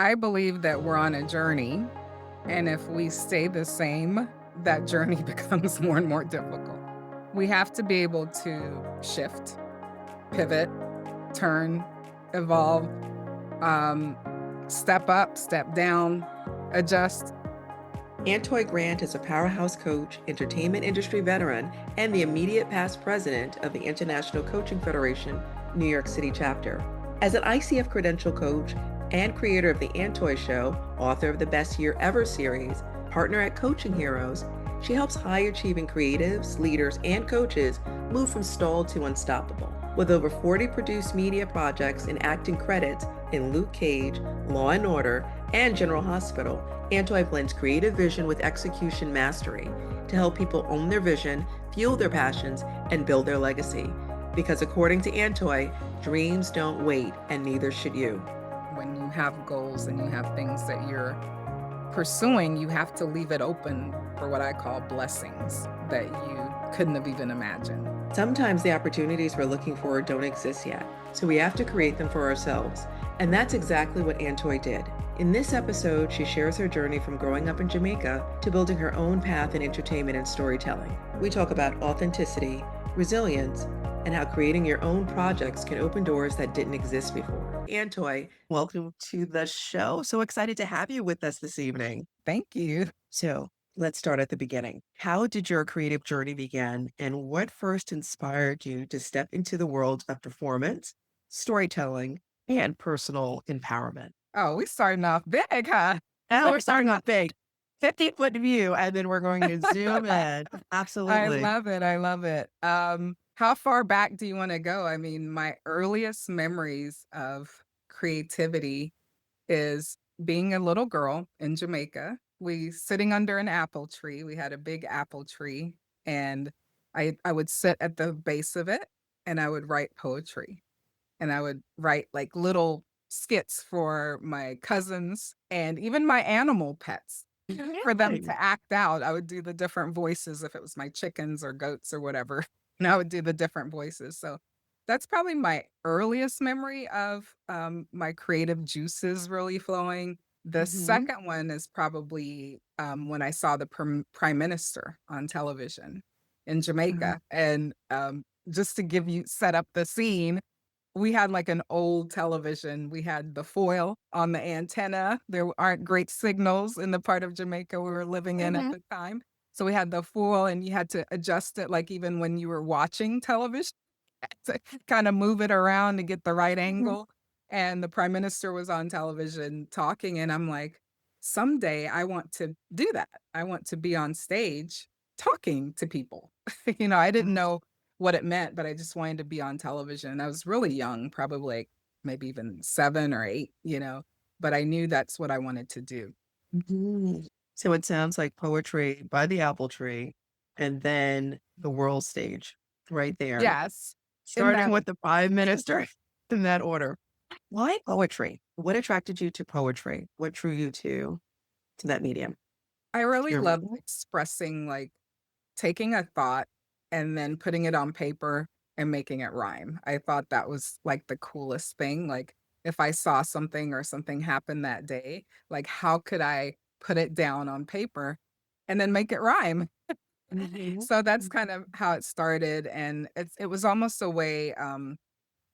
I believe that we're on a journey, and if we stay the same, that journey becomes more and more difficult. We have to be able to shift, pivot, turn, evolve, um, step up, step down, adjust. Antoy Grant is a powerhouse coach, entertainment industry veteran, and the immediate past president of the International Coaching Federation, New York City chapter. As an ICF Credentialed coach and creator of The Antoy Show, author of the Best Year Ever series, partner at Coaching Heroes, she helps high achieving creatives, leaders, and coaches move from stalled to unstoppable. With over 40 produced media projects and acting credits in Luke Cage, Law and Order, and General Hospital, Antoy blends creative vision with execution mastery to help people own their vision, fuel their passions, and build their legacy. Because according to Antoy, dreams don't wait, and neither should you. When you have goals and you have things that you're pursuing, you have to leave it open for what I call blessings that you couldn't have even imagined. Sometimes the opportunities we're looking for don't exist yet, so we have to create them for ourselves. And that's exactly what Antoy did. In this episode, she shares her journey from growing up in Jamaica to building her own path in entertainment and storytelling. We talk about authenticity, resilience, and how creating your own projects can open doors that didn't exist before. Antoy, welcome to the show. So excited to have you with us this evening. Thank you. So let's start at the beginning. How did your creative journey begin, and what first inspired you to step into the world of performance, storytelling, and personal empowerment? Oh, we starting off big, huh? Now we're starting off big. 50-foot view, and then we're going to zoom in. I Absolutely. love it. I love it. How far back do you want to go? I mean, my earliest memories of creativity is being a little girl in Jamaica. We sitting under an apple tree. We had a big apple tree, and I would sit at the base of it, and I would write poetry, and I would write like little skits for my cousins and even my animal pets for them Really? to act out. I would do the different voices if it was my chickens or goats or whatever, and I would do the different voices. So that's probably my earliest memory of, my creative juices really flowing. The Mhm. second one is probably, when I saw the prime minister on television in Mhm. Jamaica, and, just to give you set up the scene, we had, like, an old television. We had the foil on the antenna. There aren't great signals in the part of Jamaica we were living in at Mhm. the time. So we had the foil, and you had to adjust it, like, even when you were watching television to kinda move it around to get the right Mhm. angle, and the prime minister was on television talking, and I'm like, "Someday I want to do that. I want to be on stage talking to people." I didn't know what it meant, but I just wanted to be on television. I was really young, probably, like, maybe even 7 or 8, but I knew that's what I wanted to do. Mhm. So it sounds like poetry by the apple tree, and then the world stage right there, Yes, in starting that with the prime minister in that order. Why poetry? What attracted you to poetry? What drew you to that medium? I really Your love expressing, like, taking a thought and then putting it on paper and making it rhyme. I thought that was, like, the coolest thing, like, if I saw something or something happen that day, like, how could I put it down on paper and then make it rhyme? Mhm. So that's kind of how it started, and it was almost a way,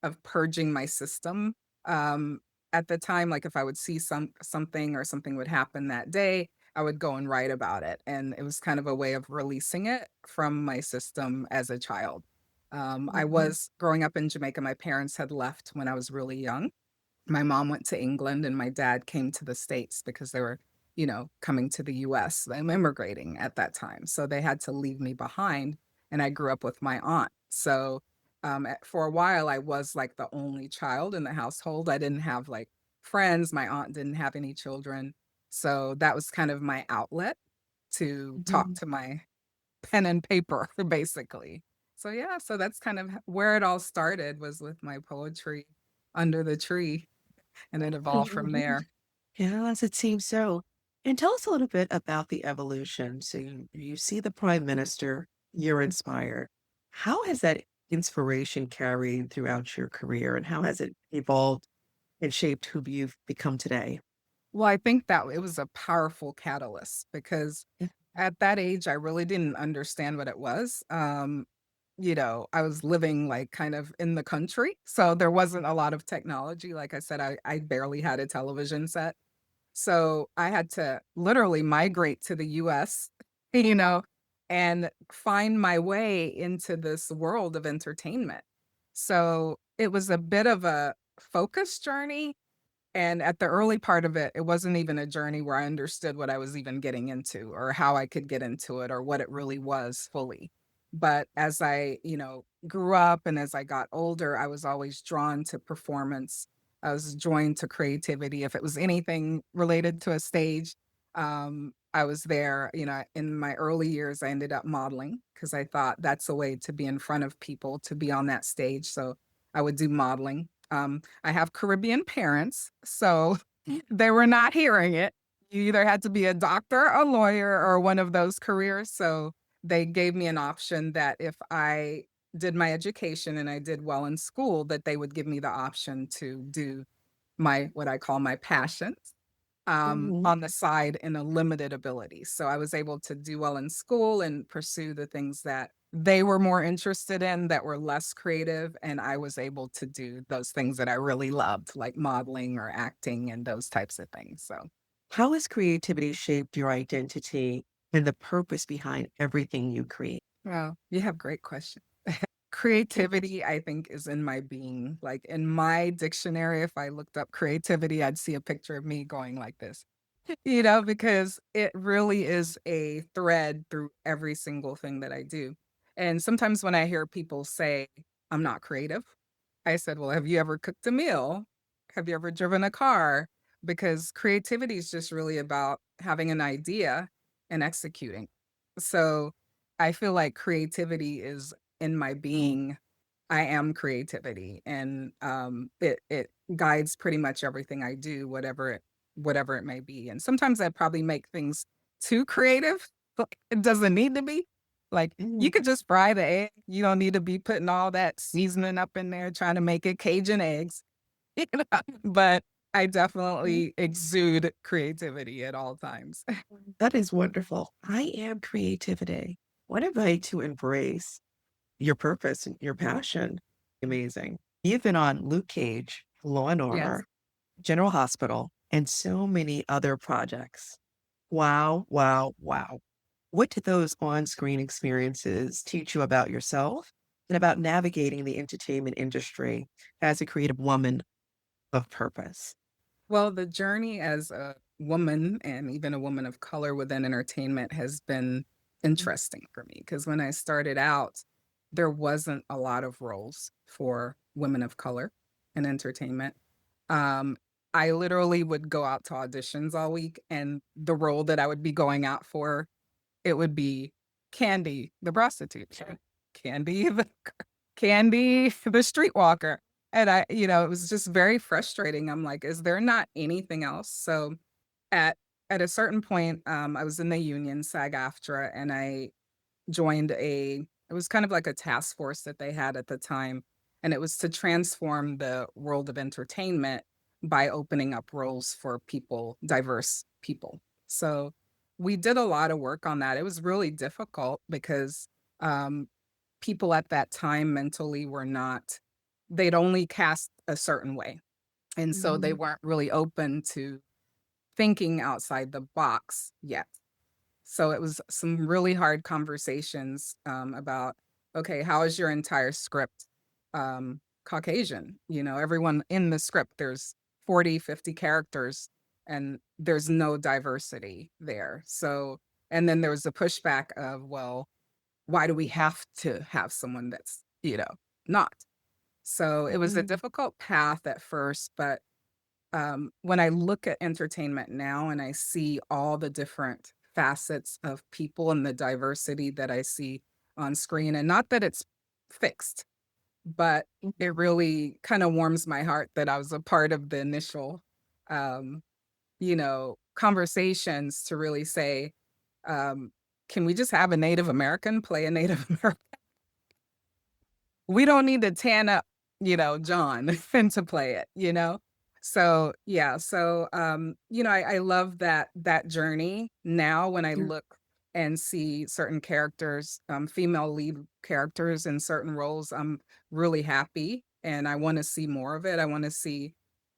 of purging my system, um, at the time, like, if I would see something or something would happen that day, I would go and write about it, and it was kind of a way of releasing it from my system as a child. I Mhm. was growing up in Jamaica, my parents had left when I was really young. My mom went to England and my dad came to the States because they were, coming to the US, I'm immigrating at that time, so they had to leave me behind, and I grew up with my aunt. So, for a while, I was, like, the only child in the household. I didn't have, like, friends, my aunt didn't have any children, so that was kind of my outlet to talk Mhm. to my pen and paper, basically. So, yeah, so that's kind of where it all started was with my poetry under the tree, and it evolved from Mhm. there. Yes, it seems so. And tell us a little bit about the evolution. So you see the prime minister, you're inspired. How has that inspiration carried throughout your career, and how has it evolved and shaped who you've become today? Well, I think that it was a powerful catalyst because Mm. at that age, I really didn't understand what it was. I was living like kind of in the country, so there wasn't a lot of technology. Like I said, I barely had a television set. So I had to literally migrate to the US, you know, and find my way into this world of entertainment. So it was a bit of a focus journey, and at the early part of it, it wasn't even a journey where I understood what I was even getting into or how I could get into it or what it really was fully. But as I, grew up and as I got older, I was always drawn to performance. I was drawn to creativity. If it was anything related to a stage, I was there. In my early years, I ended up modeling because I thought that's a way to be in front of people, to be on that stage. So I would do modeling. I have Caribbean parents, so they were not hearing it. You either had to be a doctor, a lawyer, or one of those careers, so they gave me an option that if I did my education and I did well in school, that they would give me the option to do my what I call my passions Mhm. on the side in a limited ability. So I was able to do well in school and pursue the things that they were more interested in that were less creative. And I was able to do those things that I really loved, like modeling or acting and those types of things. So, How has creativity shaped your identity and the purpose behind everything you create? well, you have great questions. Mm. Creativity, I think, is in my being. Like in my dictionary, if I looked up creativity, I'd see a picture of me going like this. Because it really is a thread through every single thing that I do. And sometimes when I hear people say, I'm not creative, I said, well, have you ever cooked a meal? Have you ever driven a car? Because creativity is just really about having an idea and executing. So I feel like creativity is in my being. I am creativity, and it guides pretty much everything I do, whatever it may be. And sometimes I probably make things too creative, but it doesn't need to be. Like you Mhm. could just fry the egg. You don't need to be putting all that seasoning up in there trying to make it Cajun eggs. But I Mhm. definitely exude creativity at all times. That is wonderful. I am creativity. What a way to embrace your purpose and your passion. Amazing. You've been on Luke Cage, Law and Yes. Order, General Hospital, and so many other projects. Wow, wow, wow. What did those on screen experiences teach you about yourself and about navigating the entertainment industry as a creative woman of purpose? Well, the journey as a woman and even a woman of color within entertainment has been interesting for me because when I started out, there wasn't a lot of roles for women of color in entertainment. Um, I literally would go out to auditions all week, and the role that I would be going out for, it would be Candy, the prostitute. Candy, Candy, the streetwalker. And it was just very frustrating. I'm like, is there not anything else? So at at a certain point, I was in the union, SAG-AFTRA, and I joined it was kind of like a task force that they had at the time, and it was to transform the world of entertainment by opening up roles for people, diverse people. So we did a lot of work on that. It was really difficult because um, people at that time mentally were not, they'd only cast a certain way. And so they Mhm. weren't really open to thinking outside the box yet. So it was some really hard conversations about, okay, how is your entire script Caucasian? Everyone in the script, there's 40, 50 characters, and there's no diversity there. So, and then there was the pushback of, well, why do we have to have someone that's, not? So it was a Mhm. difficult path at first, but when I look at entertainment now and I see all the different facets of people and the diversity that I see on screen, and not that it's fixed, but it really kind of warms my heart that I was a part of the initial, conversations to really say, um, can we just have a Native American play a Native American? We don't need to tan up, John, and to play it. So, yeah, so, I love that journey now when I Yeah. look and see certain characters, female lead characters in certain roles, I'm really happy, and I wanna see more of it. I wanna see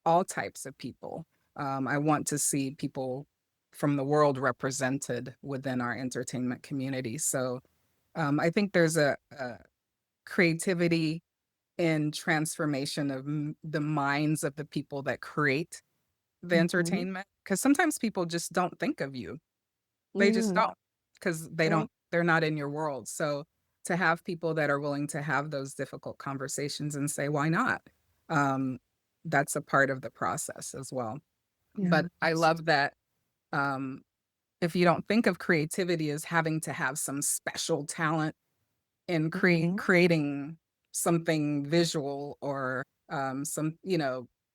all types of people. I want to see people from the world represented within our entertainment community, so, I think there's a creativity and transformation of the minds of the people that create the Mhm. entertainment. Because sometimes people just don't think of you. They just Mm. don't, because Yep. they're not in your world. So to have people that are willing to have those difficult conversations and say, "Why not?" Um, that's a part of the process as well. But I Yes. love that, um, if you don't think of creativity as having to have some special talent in Mhm. creating something visual or, some,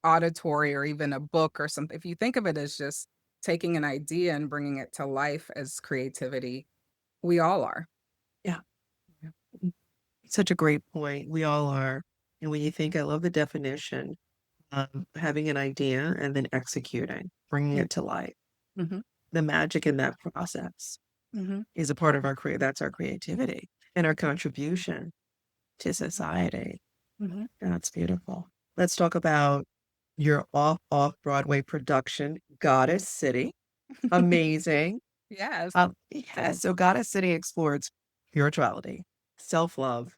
auditory or even a book or something. If you think of it as just taking an idea and bringing it to life as creativity, we all are. Yeah. Yeah. Mm. Such a great point. We all are. And when you think, I love the definition of having an idea and then executing, bringing Mm, it to life. mhm, The magic in that process mhm, is a part of that's our creativity and our contribution to society. mhm. That's beautiful. Let's talk about your off-Broadway production, Goddess City. Amazing. Yes. Yeah, so Goddess City explores spirituality, self-love,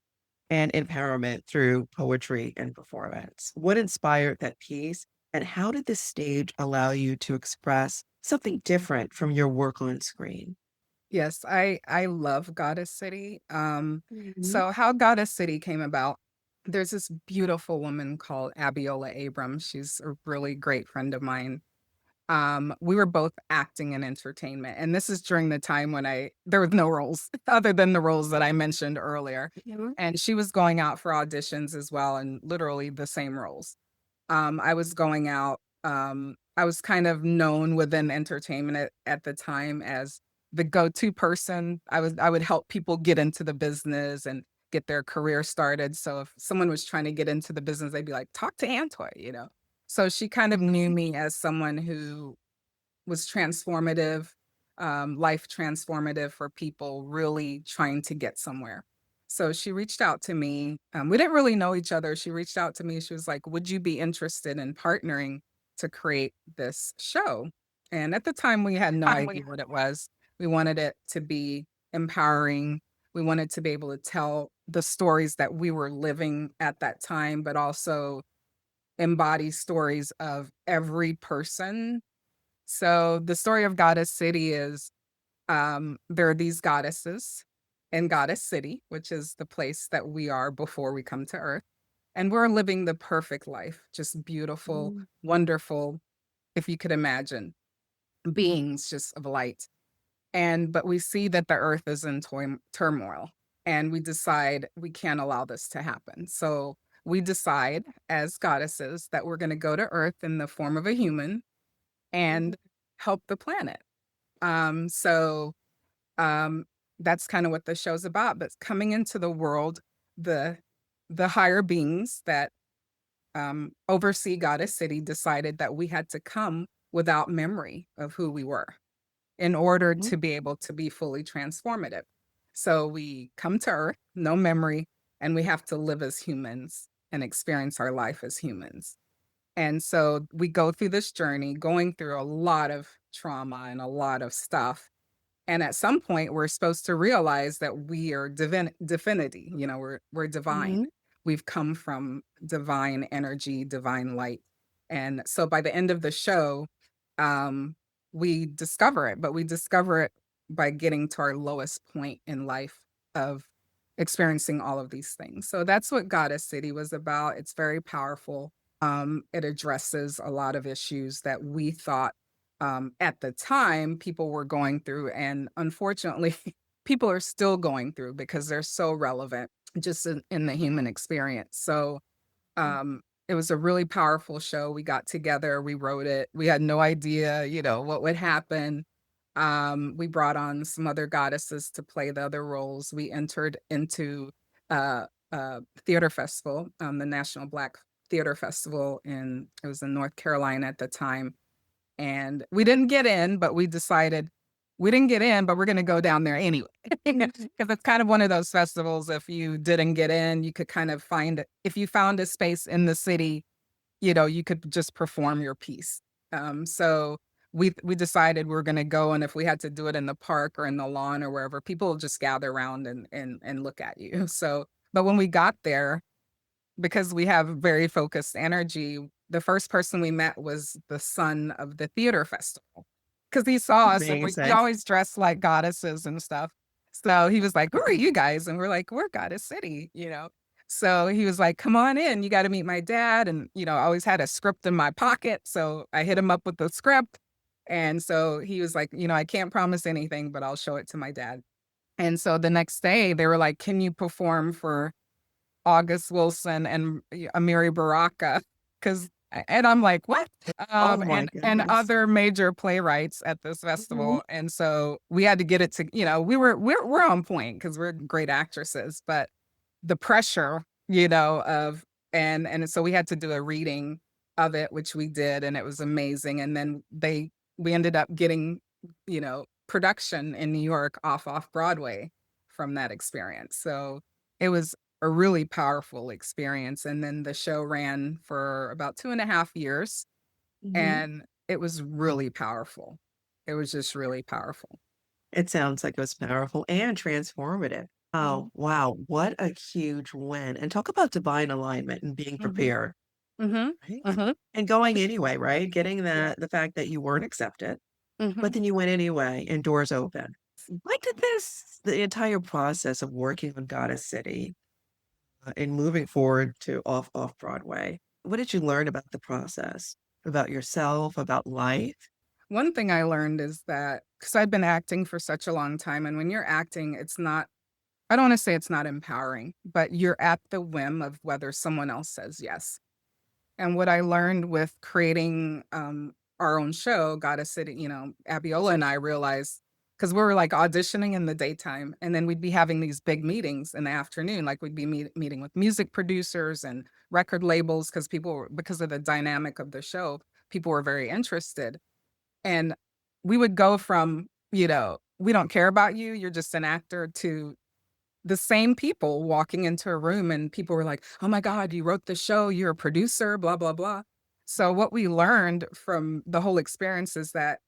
and empowerment through poetry and performance. What inspired that piece, and how did this stage allow you to express something different from your work on screen? Yes, I love Goddess City. Mhm. So how Goddess City came about, there's this beautiful woman called Abiola Abrams. She's a really great friend of mine. We were both acting in entertainment, and this is during the time when there was no roles other than the roles that I mentioned earlier. Mhm. And she was going out for auditions as well, and literally the same roles. I was going out, I was kind of known within entertainment at the time as the go-to person. I would help people get into the business and get their career started. So if someone was trying to get into the business, they'd be like, "Talk to Antoy," you know? So she kind of knew me as someone who was transformative, life transformative for people really trying to get somewhere. So she reached out to me. We didn't really know each other. She reached out to me. She was like, "Would you be interested in partnering to create this show?" And at the time, we had no idea what it was. We wanted it to be empowering. We wanted to be able to tell the stories that we were living at that time, but also embody stories of every person. So the story of Goddess City is, there are these goddesses in Goddess City, which is the place that we are before we come to Earth. And we're living the perfect life, just beautiful, Mhm. wonderful, if you could imagine, beings just of light. But we see that the earth is in turmoil, and we decide we can't allow this to happen. So we decide as goddesses that we're going to go to earth in the form of a human Mhm. and help the planet. So um, that's kind of what the show's about. But coming into the world, the the higher beings that oversee Goddess City decided that we had to come without memory of who we were in order Mhm. to be able to be fully transformative. So we come to Earth, no memory, and we have to live as humans and experience our life as humans. And so we go through this journey, going through a lot of trauma and a lot of stuff. And at some point, we're supposed to realize that we are divinity. We're divine. Mhm. We've come from divine energy, divine light. And so by the end of the show, um, we discover it, but we discover it by getting to our lowest point in life of experiencing all of these things. So that's what Goddess City was about. It's very powerful. It addresses a lot of issues that we thought, at the time, people were going through, and unfortunately, people are still going through because they're so relevant just in the human experience. So, it was a really powerful show. We got together, we wrote it. We had no idea, what would happen. We brought on some other goddesses to play the other roles. We entered into a theater festival, the National Black theater festival it was in North Carolina at the time, and we didn't get in, but we decided we didn't get in, but we're gonna go down there anyway. Because it's kind of one of those festivals, if you didn't get in, you could kind of find it if you found a space in the city, you could just perform your piece. So we decided we are gonna go, and if we had to do it in the park or in the lawn or wherever, people will just gather around and look at you. So, but when we got there, because we have very focused energy, the first person we met was the son of the theater festival, because he saw us and we Amazing. always dress like goddesses and stuff. So he was like, "Who are you guys?" And we're like, "We're Goddess City." So he was like, "Come on in, you gotta meet my dad." And, I always had a script in my pocket, so I hit him up with the script. And so he was like, "I can't promise anything, but I'll show it to my dad." And so the next day, they were like, "Can you perform for August Wilson and Amiri Baraka, 'cause and I'm like, "What?" Oh my And goodness. other major playwrights at this Mhm. festival, and so we had to get it to we're on point because 'cause we're great actresses, but the pressure, of and so we had to do a reading of it, which we did, and it was amazing, and then we ended up getting, production in New York off-off-Broadway from that experience, so it was a really powerful experience, and then the show ran for about 2.5 years, Mhm. and it was really powerful. It was just really powerful. It sounds like it was powerful and transformative. Oh, Mhm, wow. What a huge win. And talk about divine alignment and being mhm, prepared, mhm, right? mhm, And going anyway, right? Getting yeah, the fact that you weren't accepted, but mhm. then you went anyway and doors open. What did the entire process of working on Goddess City and moving forward to off Broadway, what did you learn about the process? About yourself, about life? One thing I learned is that because 'cause I've been acting for such a long time, and when you're acting, it's not I don't wanna say it's not empowering, but you're at the whim of whether someone else says yes. And what I learned with creating, our own show, Goddess City, Abiola and I realized because we were, like, auditioning in the daytime, and then we'd be having these big meetings in the afternoon, like, we'd be meeting with music producers and record labels because of the dynamic of the show, people were very interested. And we would go from, "We don't care about you, you're just an actor," to the same people walking into a room and people were like, "Oh my god, you wrote the show, you're a producer, blah, blah, blah." So what we learned from the whole experience is that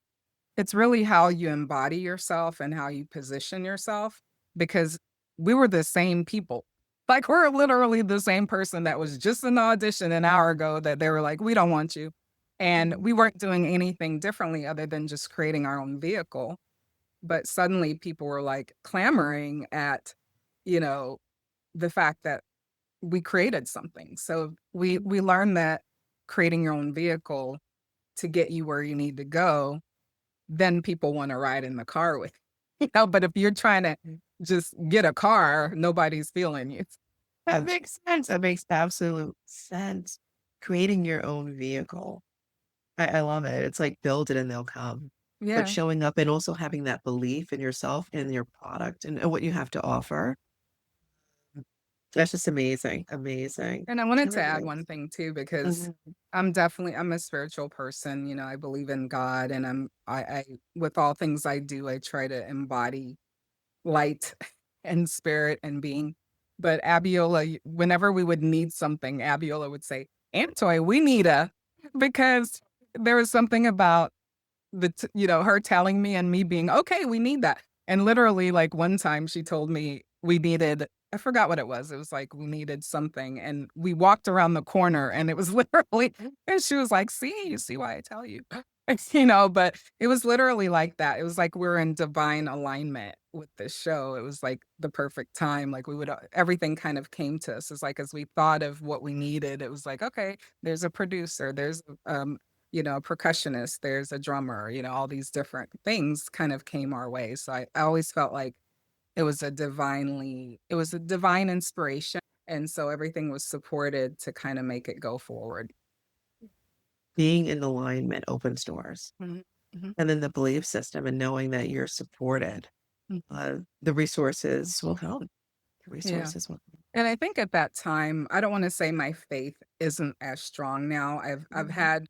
it's really how you embody yourself and how you position yourself because we were the same people. Like, we're literally the same person that was just in the audition an hour ago that they were like, "We don't want you." And Mhm. we weren't doing anything differently other than just creating our own vehicle. But suddenly people were like clamoring at, you know, the fact that we created something. So we learned that creating your own vehicle to get you where you need to go, then people wanna ride in the car with but if you're trying to just get a car, nobody's feeling you. That makes sense. That makes absolute sense. Creating your own vehicle. I love it. It's like build it and they'll come. But Yeah. showing up and also having that belief in yourself and your product and what you have to offer. That's just amazing. Amazing. And I wanted And to then add one thing too, because mhm, I'm a spiritual person, I believe in God and I with all things I do, I try to embody light and spirit and being. But Abiola, whenever we would need something, Abiola would say, "Antoy, we need a," because there was something about her telling me and me being, "Okay, we need that." And literally, like, one time she told me we needed I forgot what it was. It was like we needed something, and we walked around the corner, and it was literally and she was like, "See, you see why I tell you." But it was literally like that. It was like we're in divine alignment with this show. It was like the perfect time. Like, everything kind of came to us. It's like as we thought of what we needed, it was like, "Okay, there's a producer, there's, a percussionist, there's a drummer," all these different things kind of came our way. So I always felt like it was a divine inspiration. And so everything was supported to kind of make it go forward. being in alignment opens doors. Mhm, mhm, And then the belief system and knowing that you're supported, mhm. the resources will come. The Yeah. resources will. And I think at that time, I don't wanna say my faith isn't as strong now. I've Mhm. had,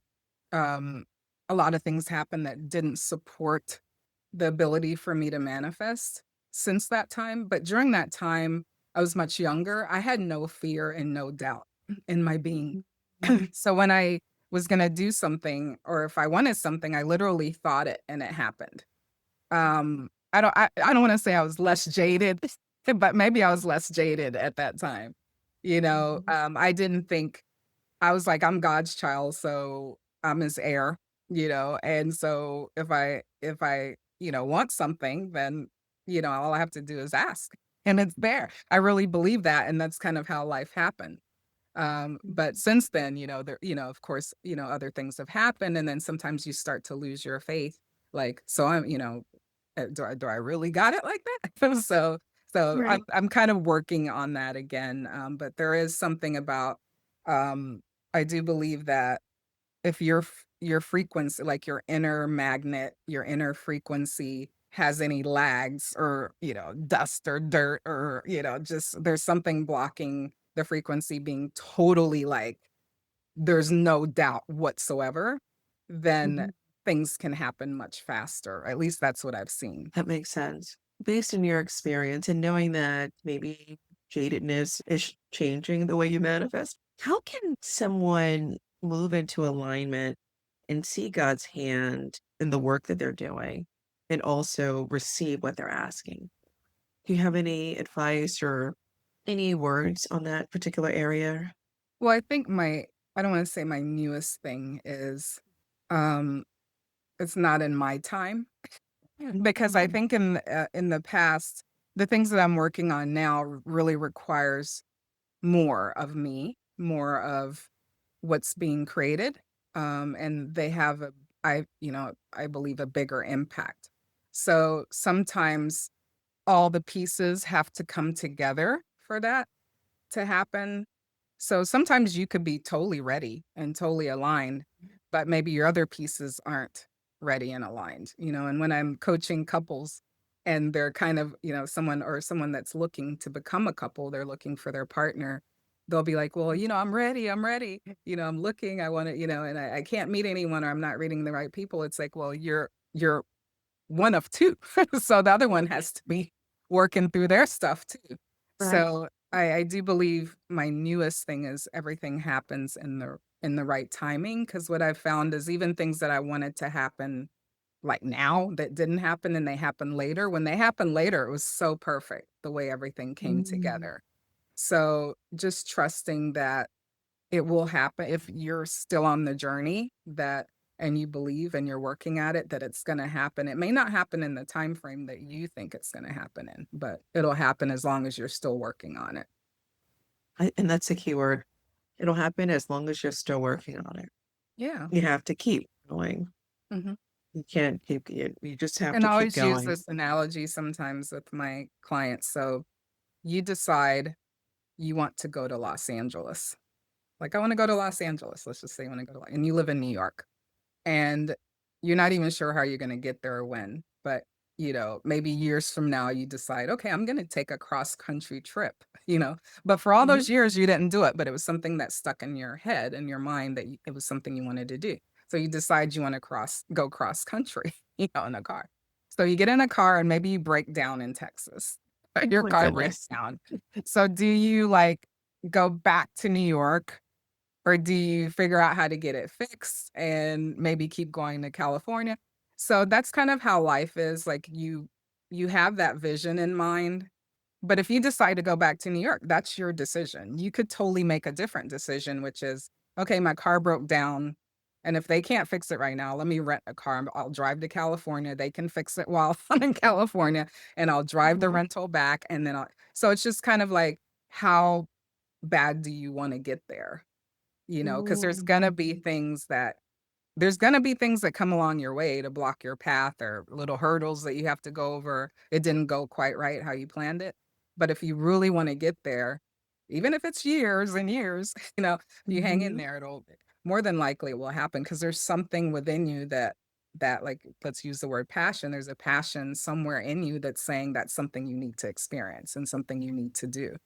um, a lot of things happen that didn't support the ability for me to manifest since that time, but during that time, I was much younger. I had no fear and no doubt in my being. So when I was gonna do something or if I wanted something, I literally thought it and it happened. I don't wanna say I was less jaded, but maybe I was less jaded at that time. Mhm. I didn't think I was like, "I'm God's child, so I'm his heir," and so if I want something, then, all I have to do is ask, and it's there. I really believe that, and that's kind of how life happened. But Mhm. since then, of course, other things have happened, and then sometimes you start to lose your faith. Like, so do I really got it like that? So I'm Right. I'm kind of working on that again. But there is something about I do believe that if your frequency, like your inner magnet, your inner frequency has any lags or, dust or dirt or, just there's something blocking the frequency being totally like there's no doubt whatsoever, then Mhm. things can happen much faster. At least that's what I've seen. That makes sense. Based on your experience and knowing that maybe jadedness is changing the way you manifest, how can someone move into alignment and see God's hand in the work that they're doing and also receive what they're asking? Do you have any advice or any words on that particular area? Well, I think I don't want to say my newest thing is um it's not in my time. Because I Mhm. think in the past, the things that I'm working on now really requires more of me, more of what's being created, and they have I believe a bigger impact. So sometimes all the pieces have to come together for that to happen. So sometimes you could be totally ready and totally aligned, but maybe your other pieces aren't ready and aligned, and when I'm coaching couples and they're kind of, someone that's looking to become a couple, they're looking for their partner, they'll be like, well, I'm ready, I'm looking, I want to, and I can't meet anyone or I'm not reading the right people. It's like, well, you're one of 2. So the other one has to be working through their stuff too. Right. So I do believe my newest thing is everything happens in the right timing. Because what I've found is even things that I wanted to happen, like, now that didn't happen and they happen later, when they happen later, it was so perfect the way everything came Mm. together. So just trusting that it will happen if you're still on the journey that and you believe and you're working at it, that it's gonna happen. It may not happen in the time frame that you think it's gonna happen in, but it'll happen as long as you're still working on it. And that's the key word. It'll happen as long as you're still working on it. Yeah. You have to keep going. Mhm. You can't keep you just have And to I keep always use going. this analogy sometimes with my clients. So you decide you want to go to Los Angeles. Like, I wanna go to Los Angeles. Let's just say you wanna go to and you live in New York. And you're not even sure how you're gonna get there or when, but, maybe years from now, you decide, "Okay, I'm gonna take a cross-country trip," But for all Mhm. those years, you didn't do it, but it was something that stuck in your head and your mind that it was something you wanted to do. So you decide you wanna go cross country, in a car. So you get in a car and maybe you break down in Texas. Oh Your my car breaks goodness. down. So do you, like, go back to New York or do you figure out how to get it fixed and maybe keep going to California? So that's kind of how life is, like, you have that vision in mind, but if you decide to go back to New York, that's your decision. You could totally make a different decision, which is, "Okay, my car broke down, and if they can't fix it right now, let me rent a car. I'll drive to California, they can fix it while I'm in California, and I'll drive the Mhm. rental back, and then I'll." So it's just kind of like, how bad do you wanna get there? Because Mm. there's gonna be things that come along your way to block your path or little hurdles that you have to go over. It didn't go quite right how you planned it. But if you really wanna get there, even if it's years and years, if you hang in Mhm. there, it'll more than likely it will happen because there's something within you that, like, let's use the word passion. There's a passion somewhere in you that's saying that's something you need to experience and something you need to do.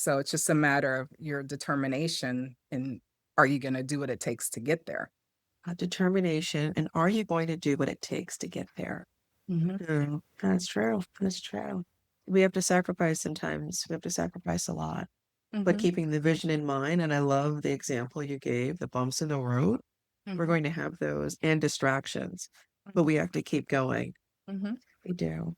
So it's just a matter of your determination and are you going to do what it takes to get there? Determination, and are you going to do what it takes to get there? Hmm. Mm, that's true. That's true. We have to sacrifice sometimes. We have to sacrifice a lot, but Hmm. keeping the vision in mind. And I love the example you gave, the bumps in the road. We're Hmm. going to have those and distractions, but we have to keep going. Hmm. We do.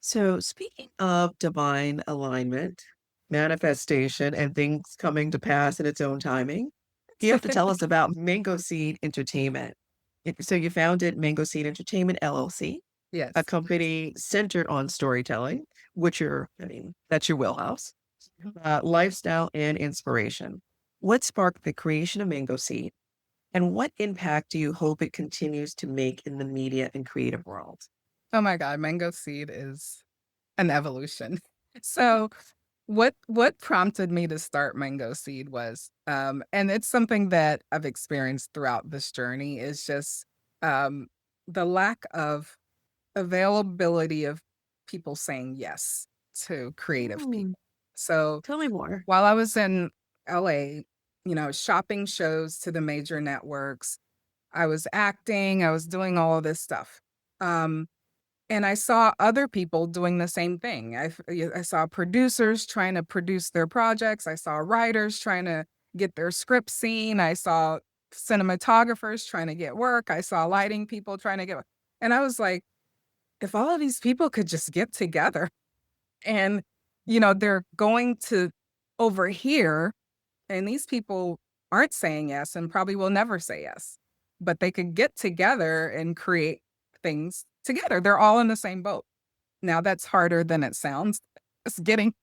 So, speaking of divine alignment, manifestation, and things coming to pass in its own timing, you have to tell us about Mango Seed Entertainment. So, you founded Mango Seed Entertainment LLC, a Yes. company centered on storytelling, which that's your wheelhouse, Mhm. lifestyle, and inspiration. What sparked the creation of Mango Seed, and what impact do you hope it continues to make in the media and creative world? Oh my God, mango seed is an evolution. So what prompted me to start Mango Seed was, and it's something that I've experienced throughout this journey is just um, the lack of availability of people saying yes to creative Mm, people. So tell me more. while I was in LA, shopping shows to the major networks, I was acting, I was doing all of this stuff. Um, and I saw other people doing the same thing. I saw producers trying to produce their projects. I saw writers trying to get their script seen. I saw cinematographers trying to get work. I saw lighting people trying to get work. And I was like, if all of these people could just get together and, they're going to over here and these people aren't saying yes and probably will never say yes, but they could get together and create things together. They're all in the same boat. Now that's harder than it sounds. Just getting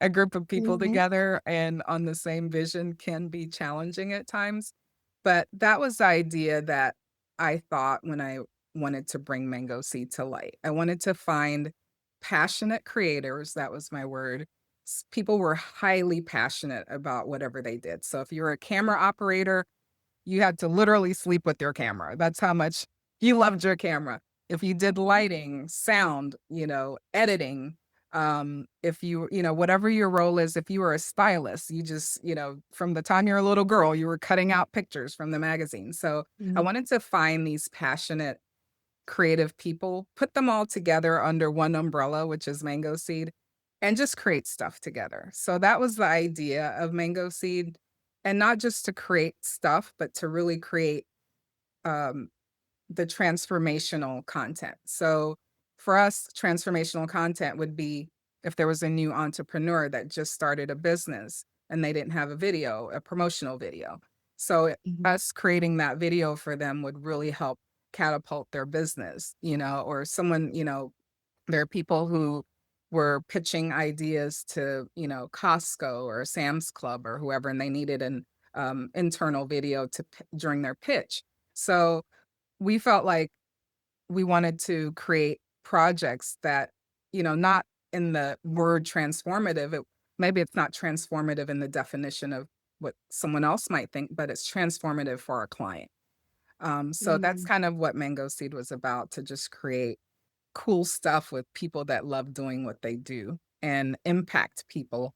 a group of people Mhm. together and on the same vision can be challenging at times. But that was the idea that I thought when I wanted to bring Mango Seed to light. I wanted to find passionate creators, that was my word. People were highly passionate about whatever they did. So if you're a camera operator, you had to literally sleep with your camera. That's how much you loved your camera. If you did lighting, sound, editing, if whatever your role is, if you were a stylist, you just, from the time you're a little girl, you were cutting out pictures from the magazine. So I Mhm. wanted to find these passionate, creative people, put them all together under one umbrella, which is Mango Seed, and just create stuff together. So that was the idea of Mango Seed, and not just to create stuff, but to really create um, the transformational content. So for us, transformational content would be if there was a new entrepreneur that just started a business and they didn't have a video, a promotional video. So Mhm. us creating that video for them would really help catapult their business, or someone, there are people who were pitching ideas to, Costco or Sam's Club or whoever, and they needed an internal video during their pitch. So we felt like we wanted to create projects that, not in the word transformative, maybe it's not transformative in the definition of what someone else might think, but it's transformative for our client. So that's Mm. kind of what Mango Seed was about, to just create cool stuff with people that love doing what they do and impact people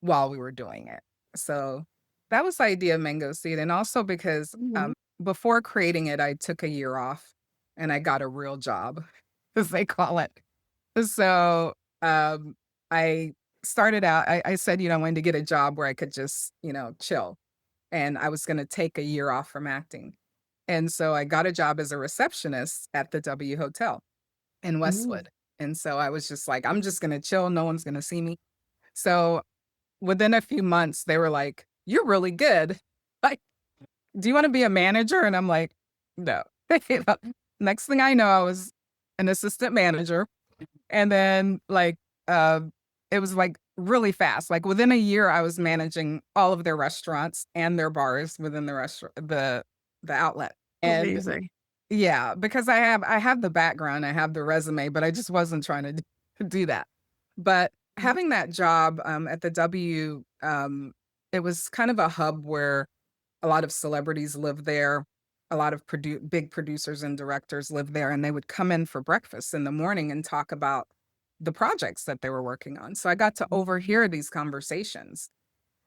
while we were doing it. So that was the idea of Mango Seed. And also because Mhm. before creating it, I took a year off and I got a real job, as they call it. So um, I started out, I said, I wanted to get a job where I could just, chill. And I was going to take a year off from acting. And so I got a job as a receptionist at the W Hotel in Mm. Westwood. And so I was just like, I'm just gonna chill, no one's gonna see me. So within a few months, they were like, "You're really good. Like, do you wanna be a manager?" And I'm like, "No." Next thing I know, I was an assistant manager. And then, uh, it was, really fast. Like, within a year, I was managing all of their restaurants and their bars within the outlet. And Amazing. yeah, because I have the background, I have the resume, but I just wasn't trying to do that. But Mhm. having that job, at the W, it was kind of a hub where a lot of celebrities live there. A lot of big producers and directors live there, and they would come in for breakfast in the morning and talk about the projects that they were working on. So I got to overhear these conversations.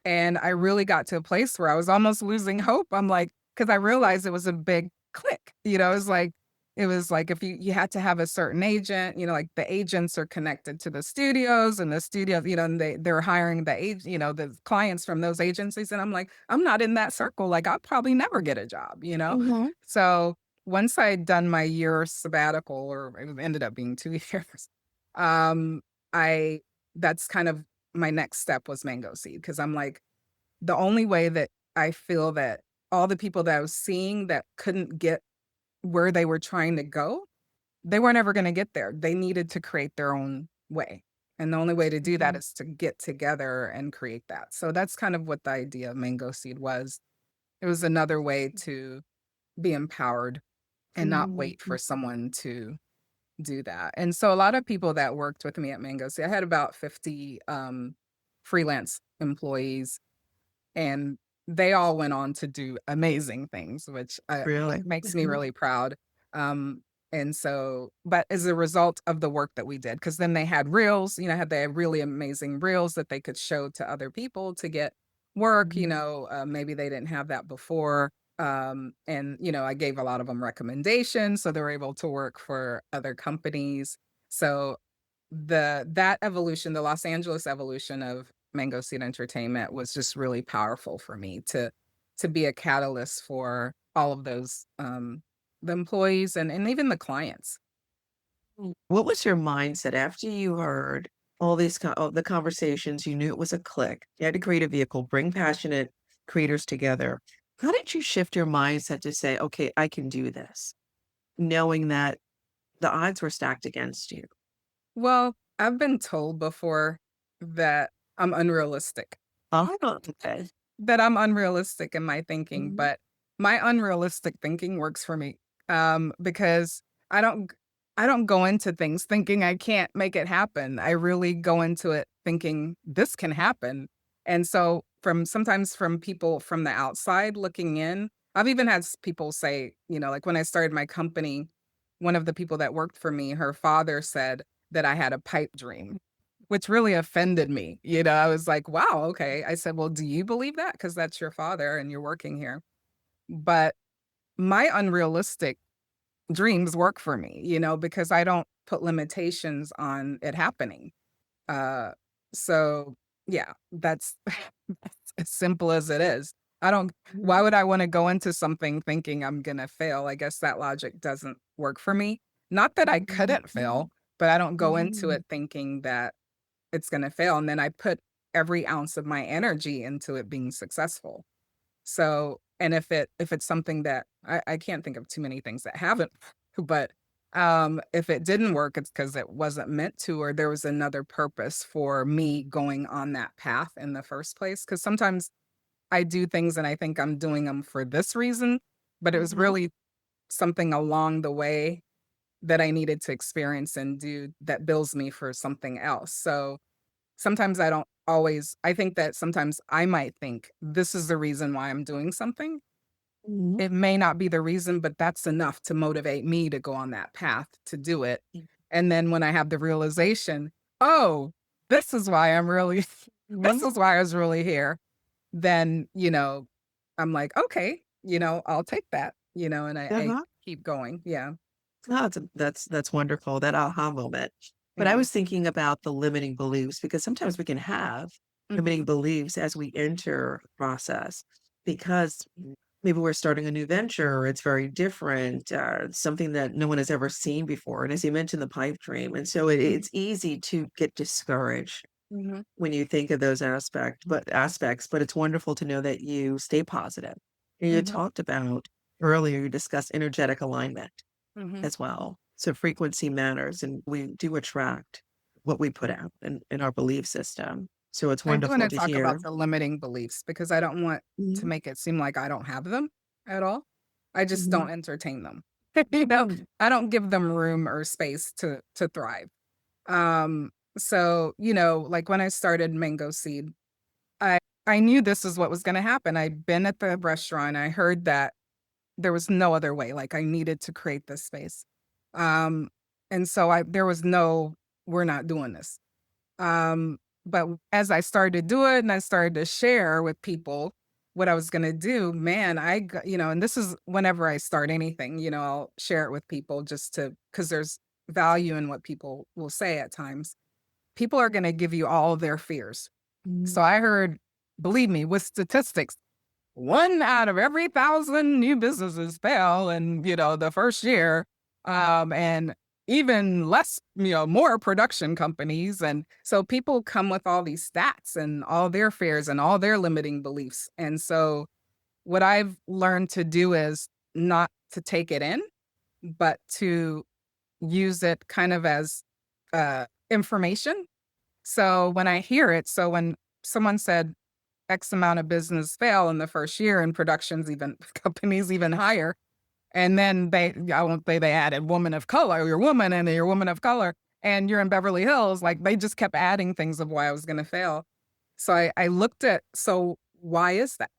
And I really got to a place where I was almost losing hope. I'm like, because I realized it was a big click, it was like if you had to have a certain agent, like the agents are connected to the studios and the studios, and they're hiring the clients from those agencies. And I'm like, I'm not in that circle. Like I'll probably never get a job. Mhm. So once I'd done my year sabbatical, or it ended up being 2 years, um, I that's kind of my next step was Mango Seed, because I'm like, the only way that I feel that all the people that I was seeing that couldn't get where they were trying to go, they weren't ever gonna get there. They needed to create their own way, and the only way to do that Mhm. is to get together and create that. So that's kind of what the idea of Mango Seed was. It was another way to be empowered and not Mhm. wait for someone to do that. And so a lot of people that worked with me at Mango Seed, I had about 50, freelance employees, and they all went on to do amazing things, which, Really? makes me Mhm. really proud. Um, and so but as a result of the work that we did, because then they had reels, they had really amazing reels that they could show to other people to get work, Mhm. maybe they didn't have that before. And, I gave a lot of them recommendations, so they were able to work for other companies. So that evolution, the Los Angeles evolution of Mango Seed Entertainment was just really powerful for me to be a catalyst for all of those, the employees and even the clients. What was your mindset after you heard all the conversations, you knew it was a click, you had to create a vehicle, bring passionate creators together. How did you shift your mindset to say, "Okay, I can do this," knowing that the odds were stacked against you? Well, I've been told before that I'm unrealistic. Oh, okay. That I'm unrealistic in my thinking, Mhm. but my unrealistic thinking works for me, because I don't g I don't go into things thinking I can't make it happen. I really go into it thinking, "This can happen." And so sometimes from people from the outside looking in, I've even had people say, like when I started my company, one of the people that worked for me, her father said that I had a pipe dream. Which really offended me, I was like, "Wow, okay." I said, "Well, do you believe that? Because that's your father and you're working here." But my unrealistic dreams work for me, because I don't put limitations on it happening. Uh, so yeah, that's as simple as it is. I don't Why Mhm. would I wanna go into something thinking I'm gonna fail? I guess that logic doesn't work for me. Not that I Mhm. couldn't fail, but I don't go into Mhm. it thinking that it's gonna fail, and then I put every ounce of my energy into it being successful. So and if it's something that I can't think of too many things that haven't, but, if it didn't work, it's because it wasn't meant to, or there was another purpose for me going on that path in the first place. Because sometimes I do things and I think I'm doing them for this reason, but it was Mhm. really something along the way that I needed to experience and do that builds me for something else. So sometimes I think that sometimes I might think, "This is the reason why I'm doing something." Mhm. It may not be the reason, but that's enough to motivate me to go on that path to do it. And then when I have the realization, "Oh, this is why I'm really this Mhm. is why I was really here," then, I'm like, "Okay, I'll take that," and I Uh-huh. keep going. Yeah. No, that's wonderful, that aha moment. But I Yeah. was thinking about the limiting beliefs because sometimes we can have limiting Mhm. beliefs as we enter the process because maybe we're starting a new venture or it's very different, something that no one has ever seen before. And as you mentioned, the pipe dream. And so Mhm. it's easy to get discouraged Mhm. when you think of those aspects, but it's wonderful to know that you stay positive. And you Mhm. talked about earlier, you discussed energetic alignment Mhm. as well. So frequency matters, and we do attract what we put out in our belief system. So it's I do wonderful wanna to talk about hear. the limiting beliefs because I don't want to Mhm. make it seem like I don't have them at all. I just Mhm. don't entertain them. You know, I don't give them room or space to thrive. Um, so, like when I started Mango Seed, I I knew this is what was gonna happen. I'd been at the restaurant, I heard that there was no other way, like I needed to create this space. Um, and so I there was no, "We're not doing this." Um But as I started to do it and I started to share with people what I was gonna do, man, and this is whenever I start anything, I'll share it with people just to because there's value in what people will say at times. People are gonna give you all their fears. So Mhm. I heard, believe me, with statistics, 1 out of every 1,000 new businesses fail in, the first year, and even less, more production companies, and so people come with all these stats and all their fears and all their limiting beliefs, and so what I've learned to do is not to take it in, but to use it kind of as, information. So when I hear it when someone said X amount of business fail in the first year and productions even companies even higher. And then I won't say they added woman of color, you're woman and you're woman of color and you're in Beverly Hills. Like they just kept adding things of why I was going to fail. So I looked at, so why is that?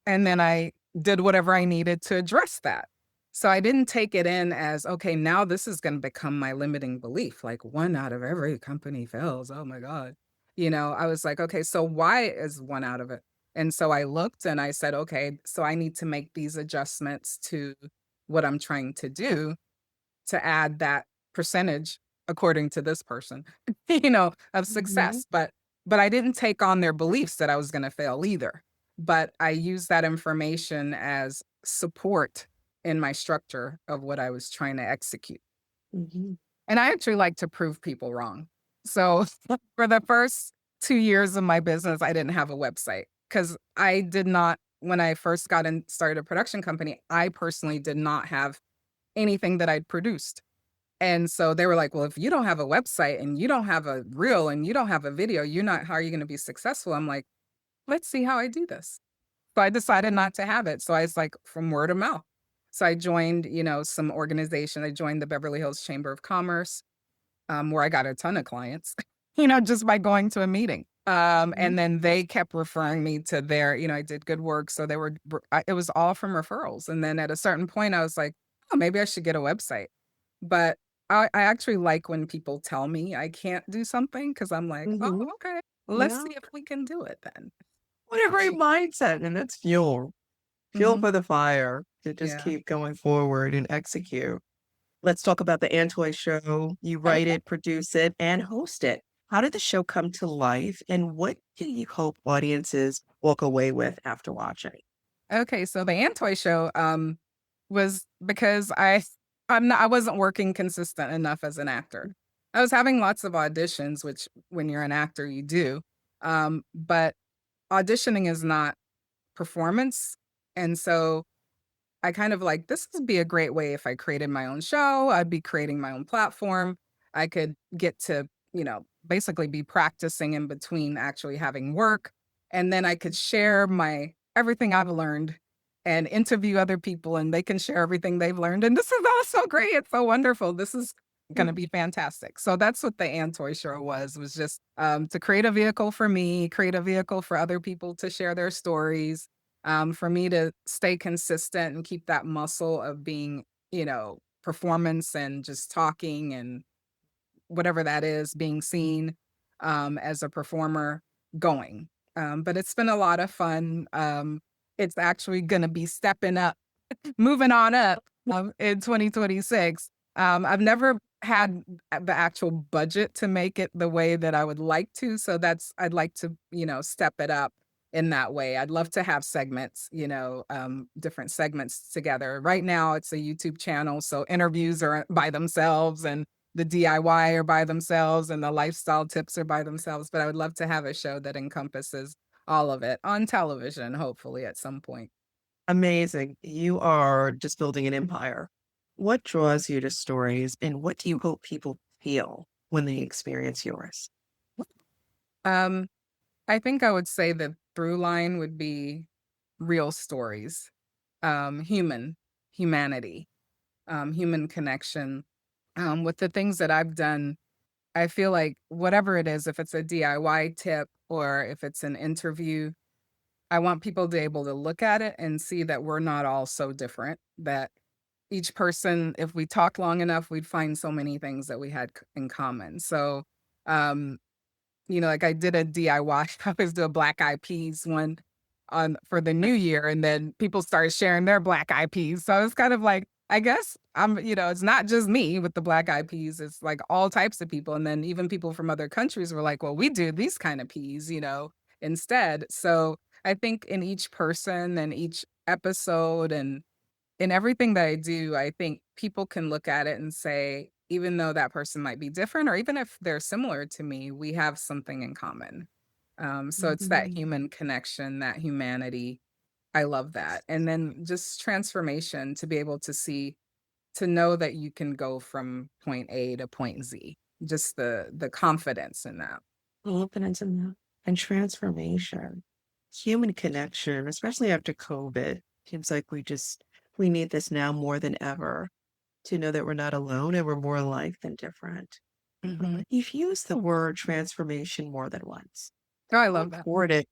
And then I did whatever I needed to address that. So I didn't take it in as, okay, now this is going to become my limiting belief. Like 1 out of every company fails. Oh my God. I was like, okay, so why is 1 out of it? And so I looked and I said, okay, so I need to make these adjustments to what I'm trying to do to add that percentage according to this person, of Mhm. success. But I didn't take on their beliefs that I was gonna fail either. But I used that information as support in my structure of what I was trying to execute. Mhm. And I actually like to prove people wrong. So for the first 2 years of my business, I didn't have a website because I did not when I first got in started a production company, I personally did not have anything that I'd produced. And so they were like, "Well, if you don't have a website and you don't have a reel and you don't have a video, how are you gonna be successful?" I'm like, "Let's see how I do this." So I decided not to have it. So I was like from word of mouth. So I joined, some organization. I joined the Beverly Hills Chamber of Commerce, where I got a ton of clients, just by going to a meeting. Mhm. And then they kept referring me to I did good work. So it was all from referrals. And then at a certain point, I was like, oh, maybe I should get a website. But I actually like when people tell me I can't do something because I'm like, oh, Mhm. okay, let's Yeah. see if we can do it then. What a great mindset, and that's fuel. Fuel Hmm. for the fire to just Yeah. keep going forward and execute. Let's talk about the Antoy Show. You write it, produce it, and host it. How did the show come to life, and what do you hope audiences walk away with after watching? Okay, so the Antoy Show, was because I wasn't working consistent enough as an actor. I was having lots of auditions, which when you're an actor, you do. But auditioning is not performance. And so I kind of like, this would be a great way if I created my own show, I'd be creating my own platform. I could get to, basically be practicing in between actually having work. And then I could share my everything I've learned and interview other people and they can share everything they've learned. And this is all so great. It's so wonderful. This is gonna be fantastic. So that's what the Antoy Show was just to create a vehicle for me, create a vehicle for other people to share their stories, for me to stay consistent and keep that muscle of being, performance and just talking and whatever that is, being seen as a performer going. But it's been a lot of fun. It's actually going to be stepping up, moving on up in 2026. I've never had the actual budget to make it the way that I would like to. So I'd like to, step it up in that way. I'd love to have segments, different segments together. Right now, it's a YouTube channel. So interviews are by themselves and the DIY are by themselves and the lifestyle tips are by themselves. But I would love to have a show that encompasses all of it on television, hopefully at some point. Amazing. You are just building an empire. What draws you to stories, and what do you hope people feel when they experience yours? Um, I think I would say the through line would be real stories, humanity, human connection. With the things that I've done, I feel like whatever it is, if it's a DIY tip or if it's an interview, I want people to be able to look at it and see that we're not all so different, that each person, if we talk long enough, we'd find so many things that we had in common. So, um, like I did a DIY. I always do a black eyed peas one on for the new year, and then people started sharing their black eyed peas. So it's kind of like, I guess it's not just me with the black eyed peas. It's like all types of people. And then even people from other countries were like, well, we do these kind of peas, instead. So I think in each person and each episode and in everything that I do, I think people can look at it and say, even though that person might be different, or even if they're similar to me, we have something in common. So it's that Mhm. human connection, that humanity. I love that. And then just transformation to be able to see, to know that you can go from point A to point Z. Just the confidence in that. Confidence in that and transformation, human connection, especially after COVID. Seems like we need this now more than ever to know that we're not alone and we're more alike than different. Mhm. You've used the word transformation more than once. Oh, I How love that. important,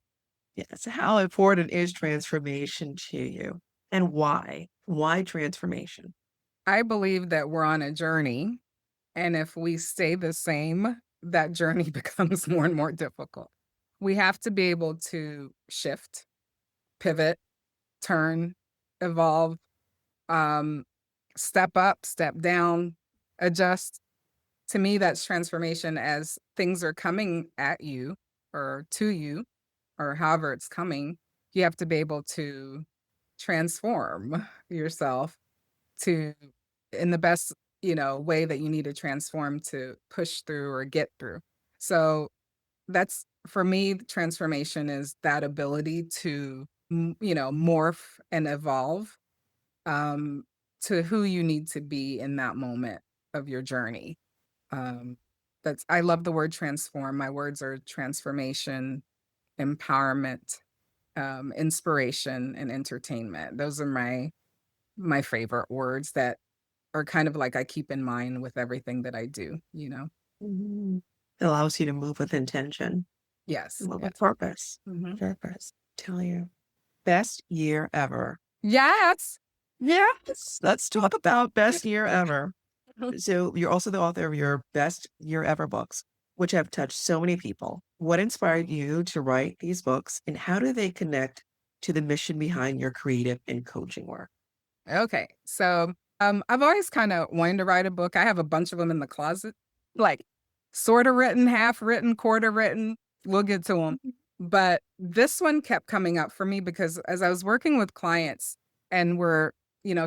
yes, how important is transformation to you and why? Why transformation? I believe that we're on a journey. And if we stay the same, that journey becomes more and more difficult. We have to be able to shift, pivot, turn, evolve, um, step up, step down, adjust. To me, that's transformation as things are coming at you or to you or however it's coming. You have to be able to transform yourself to in the best, way that you need to transform to push through or get through. So that's for me, transformation is that ability to, morph and evolve um, to who you need to be in that moment of your journey. Um, I love the word transform. My words are transformation, empowerment, inspiration, and entertainment. Those are my favorite words that are kind of like I keep in mind with everything that I do. Mhm. It allows you to move with intention, Yes, move yes. with purpose. Mhm. Purpose. Tell you. Best year ever. Yes! Yes. Let's talk about best year ever. So you're also the author of your best year ever books, which have touched so many people. What inspired you to write these books and how do they connect to the mission behind your creative and coaching work? Okay, so, I've always kinda wanted to write a book. I have a bunch of them in the closet, like, sorta written, half written, quarter written. We'll get to them. But this one kept coming up for me because as I was working with clients and we're,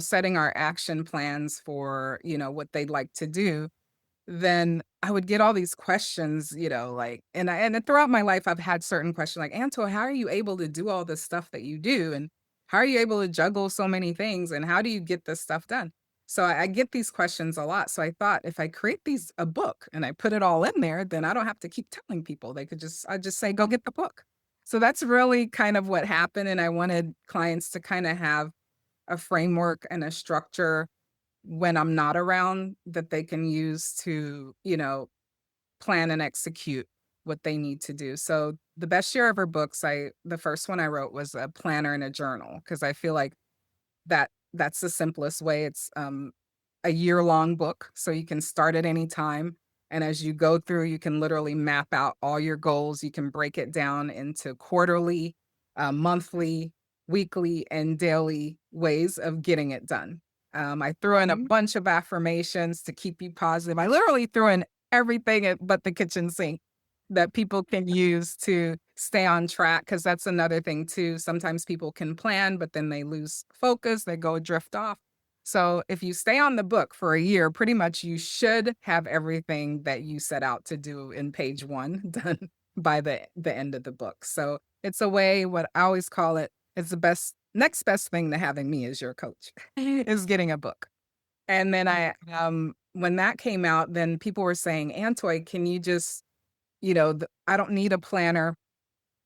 setting our action plans for, what they'd like to do, then I would get all these questions, like and throughout my life, I've had certain questions like, "Anto, how are you able to do all this stuff that you do? And how are you able to juggle so many things? And how do you get this stuff done?" So I get these questions a lot. So I thought if I create a book and I put it all in there, then I don't have to keep telling people. I just say, go get the book. So that's really kind of what happened. And I wanted clients to kind of have a framework and a structure when I'm not around that they can use to, plan and execute what they need to do. So the best year ever books, the first one I wrote was a planner and a journal because I feel like that's the simplest way. It's a year-long book, so you can start at any time, and as you go through, you can literally map out all your goals. You can break it down into quarterly, monthly, weekly, and daily ways of getting it done. I threw in a Mhm. bunch of affirmations to keep you positive. I literally threw in everything but the kitchen sink that people can use to stay on track. Because that's another thing too. Sometimes people can plan, but then they lose focus, they go drift off. So if you stay on the book for a year, pretty much you should have everything that you set out to do in page 1 done by the end of the book. So it's a way, what I always call it, it's the best next best thing to having me as your coach is getting a book. And then when that came out, then people were saying, "Antoy, can you just, I don't need a planner.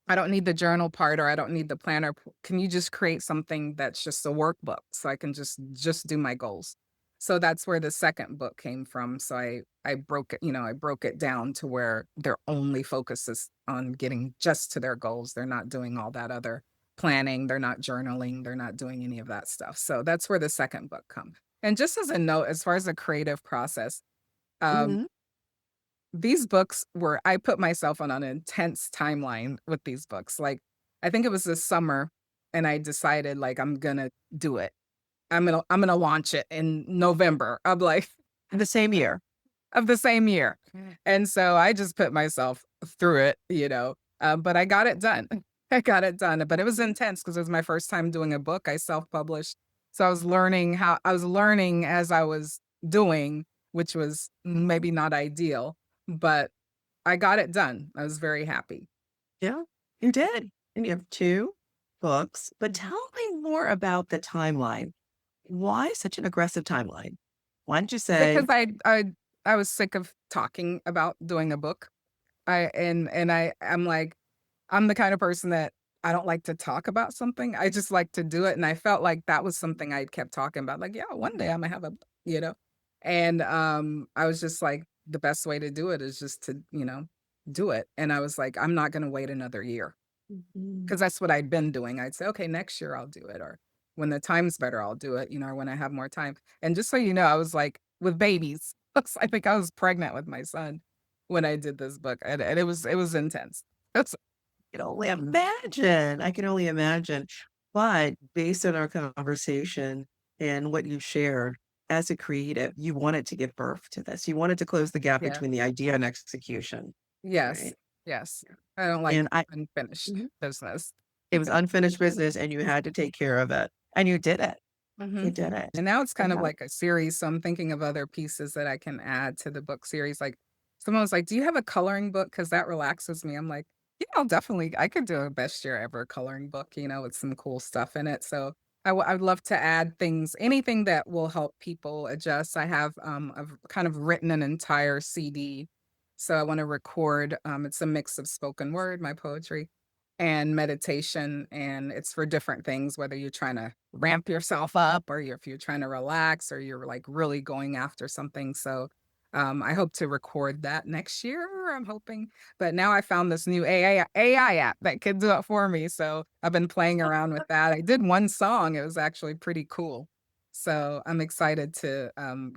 I don't need the journal part or I don't need the planner. Can you just create something that's just a workbook so I can just do my goals?" So that's where the second book came from. So I broke it down to where their only focus is on getting just to their goals. They're not doing all that other planning, they're not journaling, they're not doing any of that stuff. So that's where the second book comes. And just as a note, as far as the creative process, um, Mhm. these books were I put myself on an intense timeline with these books. Like, I think it was this summer, and I decided, like, I'm gonna do it. I'm gonna launch it in November. I'm like In the same year. of the same year. And so I just put myself through it, but I got it done. I got it done, but it was intense because it was my first time doing a book. I self-published. So I was learning as I was doing, which was maybe not ideal, but I got it done. I was very happy. Yeah, you did. And you have 2 books, but tell me more about the timeline. Why such an aggressive timeline? Why didn't you Because say, I was sick of talking about doing a book. I'm like, I'm the kind of person that I don't like to talk about something. I just like to do it, and I felt like that was something I kept talking about, like, "Yeah, one day Imma have a" you know? And, I was just like, the best way to do it is just to, do it, and I was like, "I'm not gonna wait another year," Mhm. because that's what I'd been doing. I'd say, "Okay, next year I'll do it," or, "When the time's better, I'll do it," or when I have more time. And just so you know, I was like with babies. I think I was pregnant with my son when I did this book, and it was intense. It's I can only imagine. I can only imagine. But based on our conversation and what you shared, as a creative, you wanted to give birth to this. You wanted to close the gap yeah. between the idea and execution, Yes, right? yes. I don't like And I unfinished Mhm. business. It was unfinished business and you had to take care of it. And you did it. You Mhm. did it. And now it's kind of Yeah. like a series, so I'm thinking of other pieces that I can add to the book series, like, someone was like, "Do you have a coloring book? Because that relaxes me." I'm like, "Yeah, definitely, I could do a best year ever coloring book, with some cool stuff in it." So, I'd love to add things anything that will help people adjust. I've kind of written an entire CD, so I wanna record, it's a mix of spoken word, my poetry, and meditation, and it's for different things, whether you're trying to ramp yourself up or if you're trying to relax or you're like really going after something. So I hope to record that next year. I'm hoping. But now I found this new AI app that can do it for me. So I've been playing around with that. I did one song. It was actually pretty cool. So I'm excited to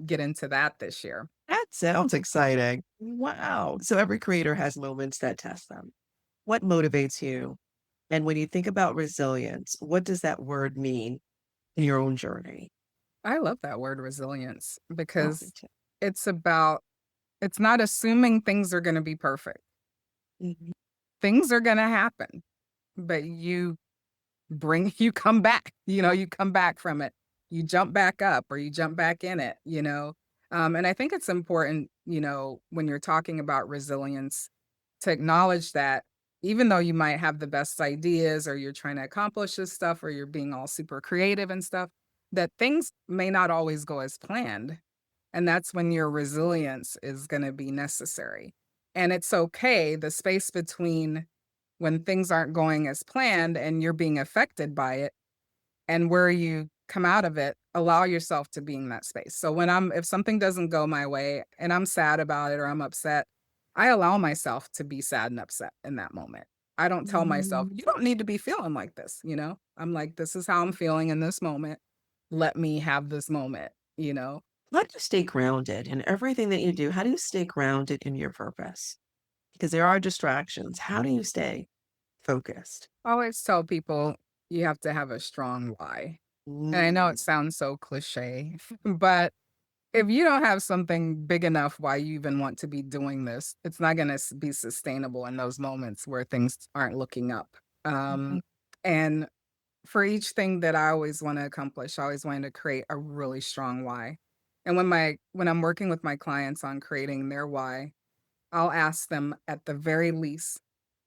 get into that this year. That sounds exciting. Wow. So every creator has moments that test them. What motivates you? And when you think about resilience, what does that word mean in your own journey? I love that word resilience Oh, me because too. it's about, it's not assuming things are going to be perfect. Mhm. Things are going to happen, but you come back, you come back from it. You jump back up or you jump back in it. And I think it's important, when you're talking about resilience to acknowledge that even though you might have the best ideas or you're trying to accomplish this stuff or you're being all super creative and stuff, that things may not always go as planned. And that's when your resilience is going to be necessary. And it's okay, the space between when things aren't going as planned and you're being affected by it and where you come out of it, allow yourself to be in that space. So if something doesn't go my way and I'm sad about it or I'm upset, I allow myself to be sad and upset in that moment. I don't tell myself, Mm. you don't need to be feeling like this. I'm like, this is how I'm feeling in this moment. Let me have this moment. How do you stay grounded in everything that you do? How do you stay grounded in your purpose? Because there are distractions. How do you stay focused? I always tell people you have to have a strong why. And I know Mm. it sounds so cliche, but if you don't have something big enough why you even want to be doing this, it's not going to be sustainable in those moments where things aren't looking up. Mhm. And for each thing that I always want to accomplish, I always wanted to create a really strong why. And when I'm working with my clients on creating their why, I'll ask them at the very least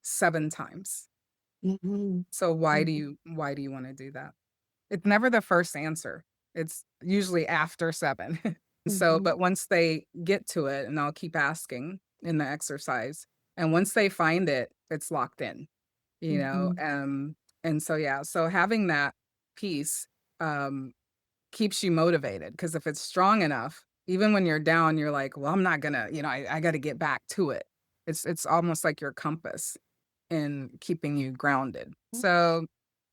7 times. Mhm. So why do Mhm. you want to do that? It's never the first answer. It's usually after 7. So, Mhm. but once they get to it, and I'll keep asking in the exercise, and once they find it, it's locked in, you know? Mhm. And so, yeah, so having that piece, um, keeps you motivated because if it's strong enough, even when you're down, you're like, "Well, I'm not gonna, I gotta get back to it." It's almost like your compass in keeping you grounded. So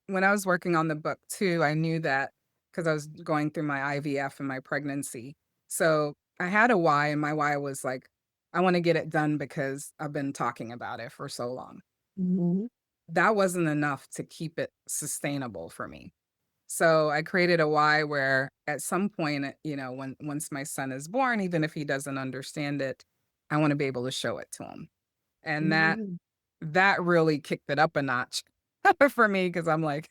when I was working on the book too, I knew that because I was going through my IVF and my pregnancy. So I had a why, and my why was like, I wanna get it done because I've been talking about it for so long. Mhm. That wasn't enough to keep it sustainable for me. So I created a why where at some point, when once my son is born, even if he doesn't understand it, I wanna be able to show it to him. And Mhm. that really kicked it up a notch for me because 'cause I'm like,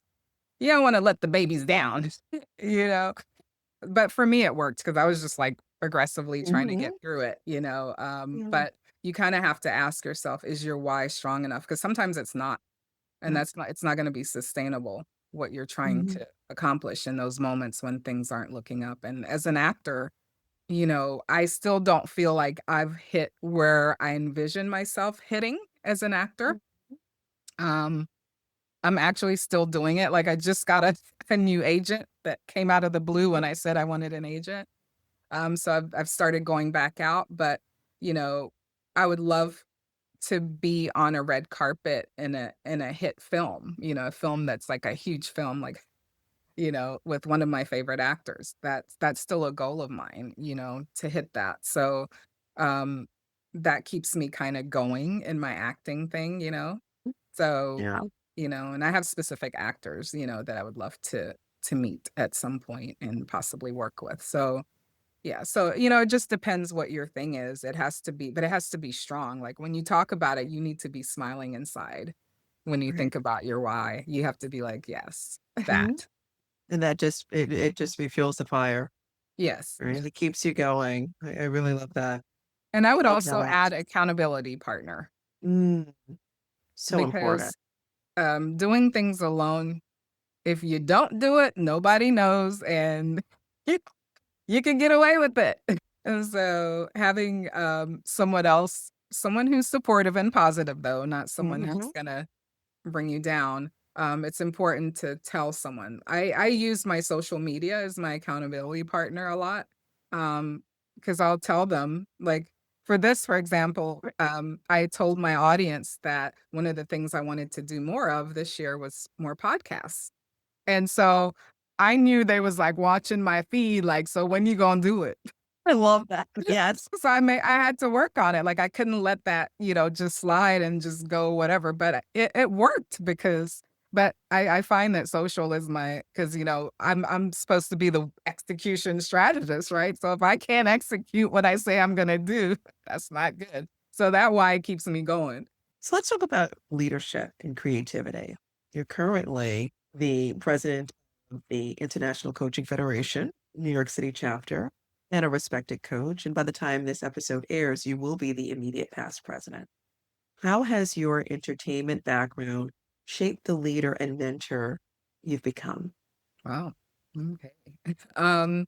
"You don't wanna let the babies down," you know? But for me, it worked because I was just, like, aggressively trying to get Mhm. through it, Yeah. but you kinda have to ask yourself, "Is your why strong enough?" Because sometimes it's not, and Yeah. it's not gonna be sustainable, what you're trying Mhm. to accomplish in those moments when things aren't looking up, and as an actor, I still don't feel like I've hit where I envision myself hitting as an actor. Um, I'm actually still doing it, like, I just got a new agent that came out of the blue when I said I wanted an agent. So I've started going back out, but, you know, I would love to be on a red carpet in a hit film, a film that's like a huge film, like, with one of my favorite actors. That's still a goal of mine, to hit that. So, um, that keeps me kinda going in my acting thing, you know? So, Yeah. and I have specific actors, that I would love to meet at some point and possibly work with. So, yeah, so, it just depends what your thing is. It has to be strong. Like when you talk about it, you need to be smiling inside. When you Right. think about your why, you have to be like, "Yes, Mhm. that." And that it just refuels the fire, Yes. right? It keeps you going. I really love that. And I would Love also that. add accountability partner Mm, so important. because, doing things alone, if you don't do it, nobody knows and you can get away with it. And so having, someone who's supportive and positive though, not someone who's Mhm. gonna bring you down, it's important to tell someone. I use my social media as my accountability partner a lot, because I'll tell them, like, for this, for example, I told my audience that one of the things I wanted to do more of this year was more podcasts. And so, I knew they was, like, watching my feed, like, "So when you gonna do it?" I love that. Yes. So I had to work on it, like, I couldn't let that, just slide and just go whatever, but it worked because but I find that social is my because I'm supposed to be the execution strategist, right? So if I can't execute what I say I'm gonna do, that's not good. So that why keeps me going. So let's talk about leadership and creativity. You're currently the president of the International Coaching Federation, New York City chapter, and a respected coach. And by the time this episode airs, you will be the immediate past president. How has your entertainment background shaped the leader and mentor you've become? Wow. Okay. Um,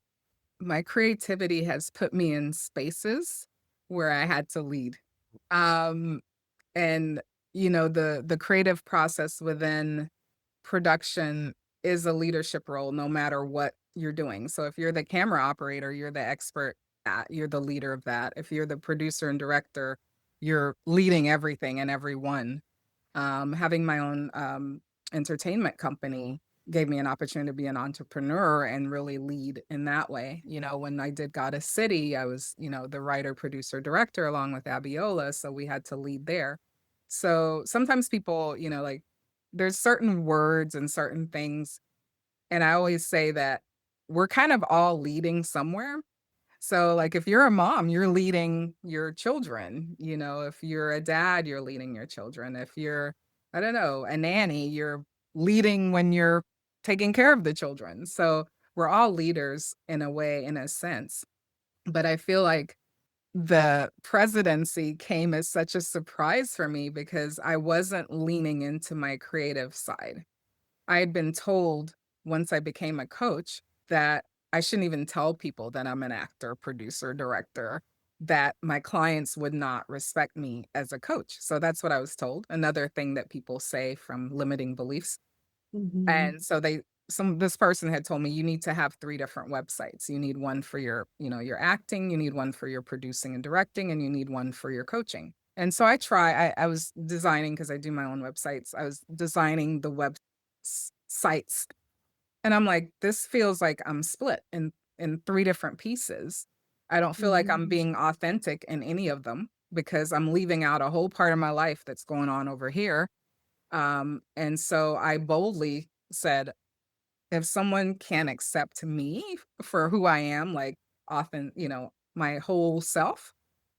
my creativity has put me in spaces where I had to lead. Um, and the creative process within production is a leadership role no matter what you're doing. So if you're the camera operator, you're the expert you're the leader of that. If you're the producer and director, you're leading everything and everyone. Having my own entertainment company gave me an opportunity to be an entrepreneur and really lead in that way. When I did Goddess City, I was, the writer, producer, director along with Abiola. So we had to lead there. So sometimes people, like there's certain words and certain things. And I always say that we're kind of all leading somewhere. So, like, if you're a mom, you're leading your children. If you're a dad, you're leading your children. If you're, I don't know, a nanny, you're leading when you're taking care of the children. So, we're all leaders in a way, in a sense. But I feel like the presidency came as such a surprise for me because I wasn't leaning into my creative side. I had been told once I became a coach that I shouldn't even tell people that I'm an actor, producer, director, that my clients would not respect me as a coach. So that's what I was told. Another thing that people say from limiting beliefs. Mhm. And so this person had told me you need to have three different websites. You need one for your acting, you need one for your producing and directing, and you need one for your coaching. And so I was designing because I do my own websites. I was designing the sites and I'm like, this feels like I'm split in three different pieces. I don't feel like I'm Mhm. being authentic in any of them. because I'm leaving out a whole part of my life that's going on over here. And so I boldly said, if someone can accept me for who I am, like often, my whole self,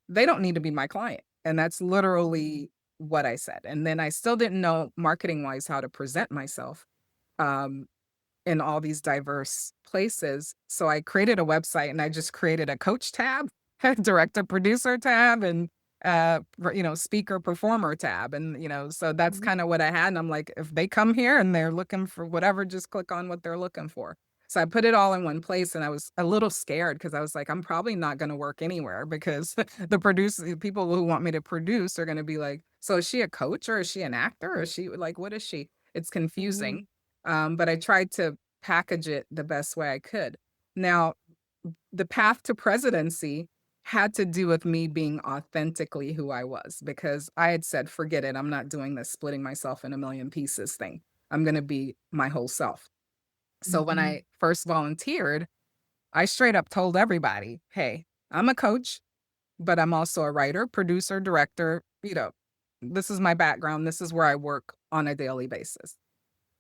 they don't need to be my client. And that's literally what I said. And then I still didn't know marketing wise how to present myself. Um, in all these diverse places. So I created a website and I just created a coach tab, director producer tab, and speaker performer tab. And so that's Mhm, kind of what I had. And I'm like, if they come here and they're looking for whatever, just click on what they're looking for. So I put it all in one place and I was a little scared because I was like, I'm probably not going to work anywhere because the people who want me to produce are going to be like, so is she a coach or is she an actor or is she like, what is she? It's mhm, confusing. But I tried to package it the best way I could. Now, the path to presidency had to do with me being authentically who I was because I had said, forget it. I'm not doing this splitting myself in a million pieces thing. I'm going to be my whole self. So when mhm, I first volunteered, I straight up told everybody, hey, I'm a coach, but I'm also a writer, producer, director. This is my background. This is where I work on a daily basis.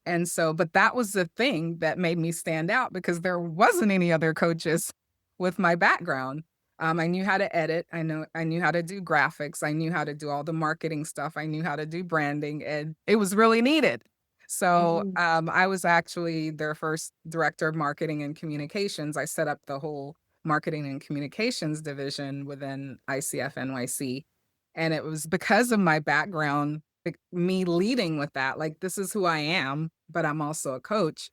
And so but that was the thing that made me stand out because there wasn't any other coaches with my background. I knew how to edit. I knew how to do graphics. I knew how to do all the marketing stuff. I knew how to do branding, and it was really needed. So, mhm. I was actually their first director of marketing and communications. I set up the whole marketing and communications division within ICF NYC, and it was because of my background, me leading with that, like, this is who I am, but I'm also a coach,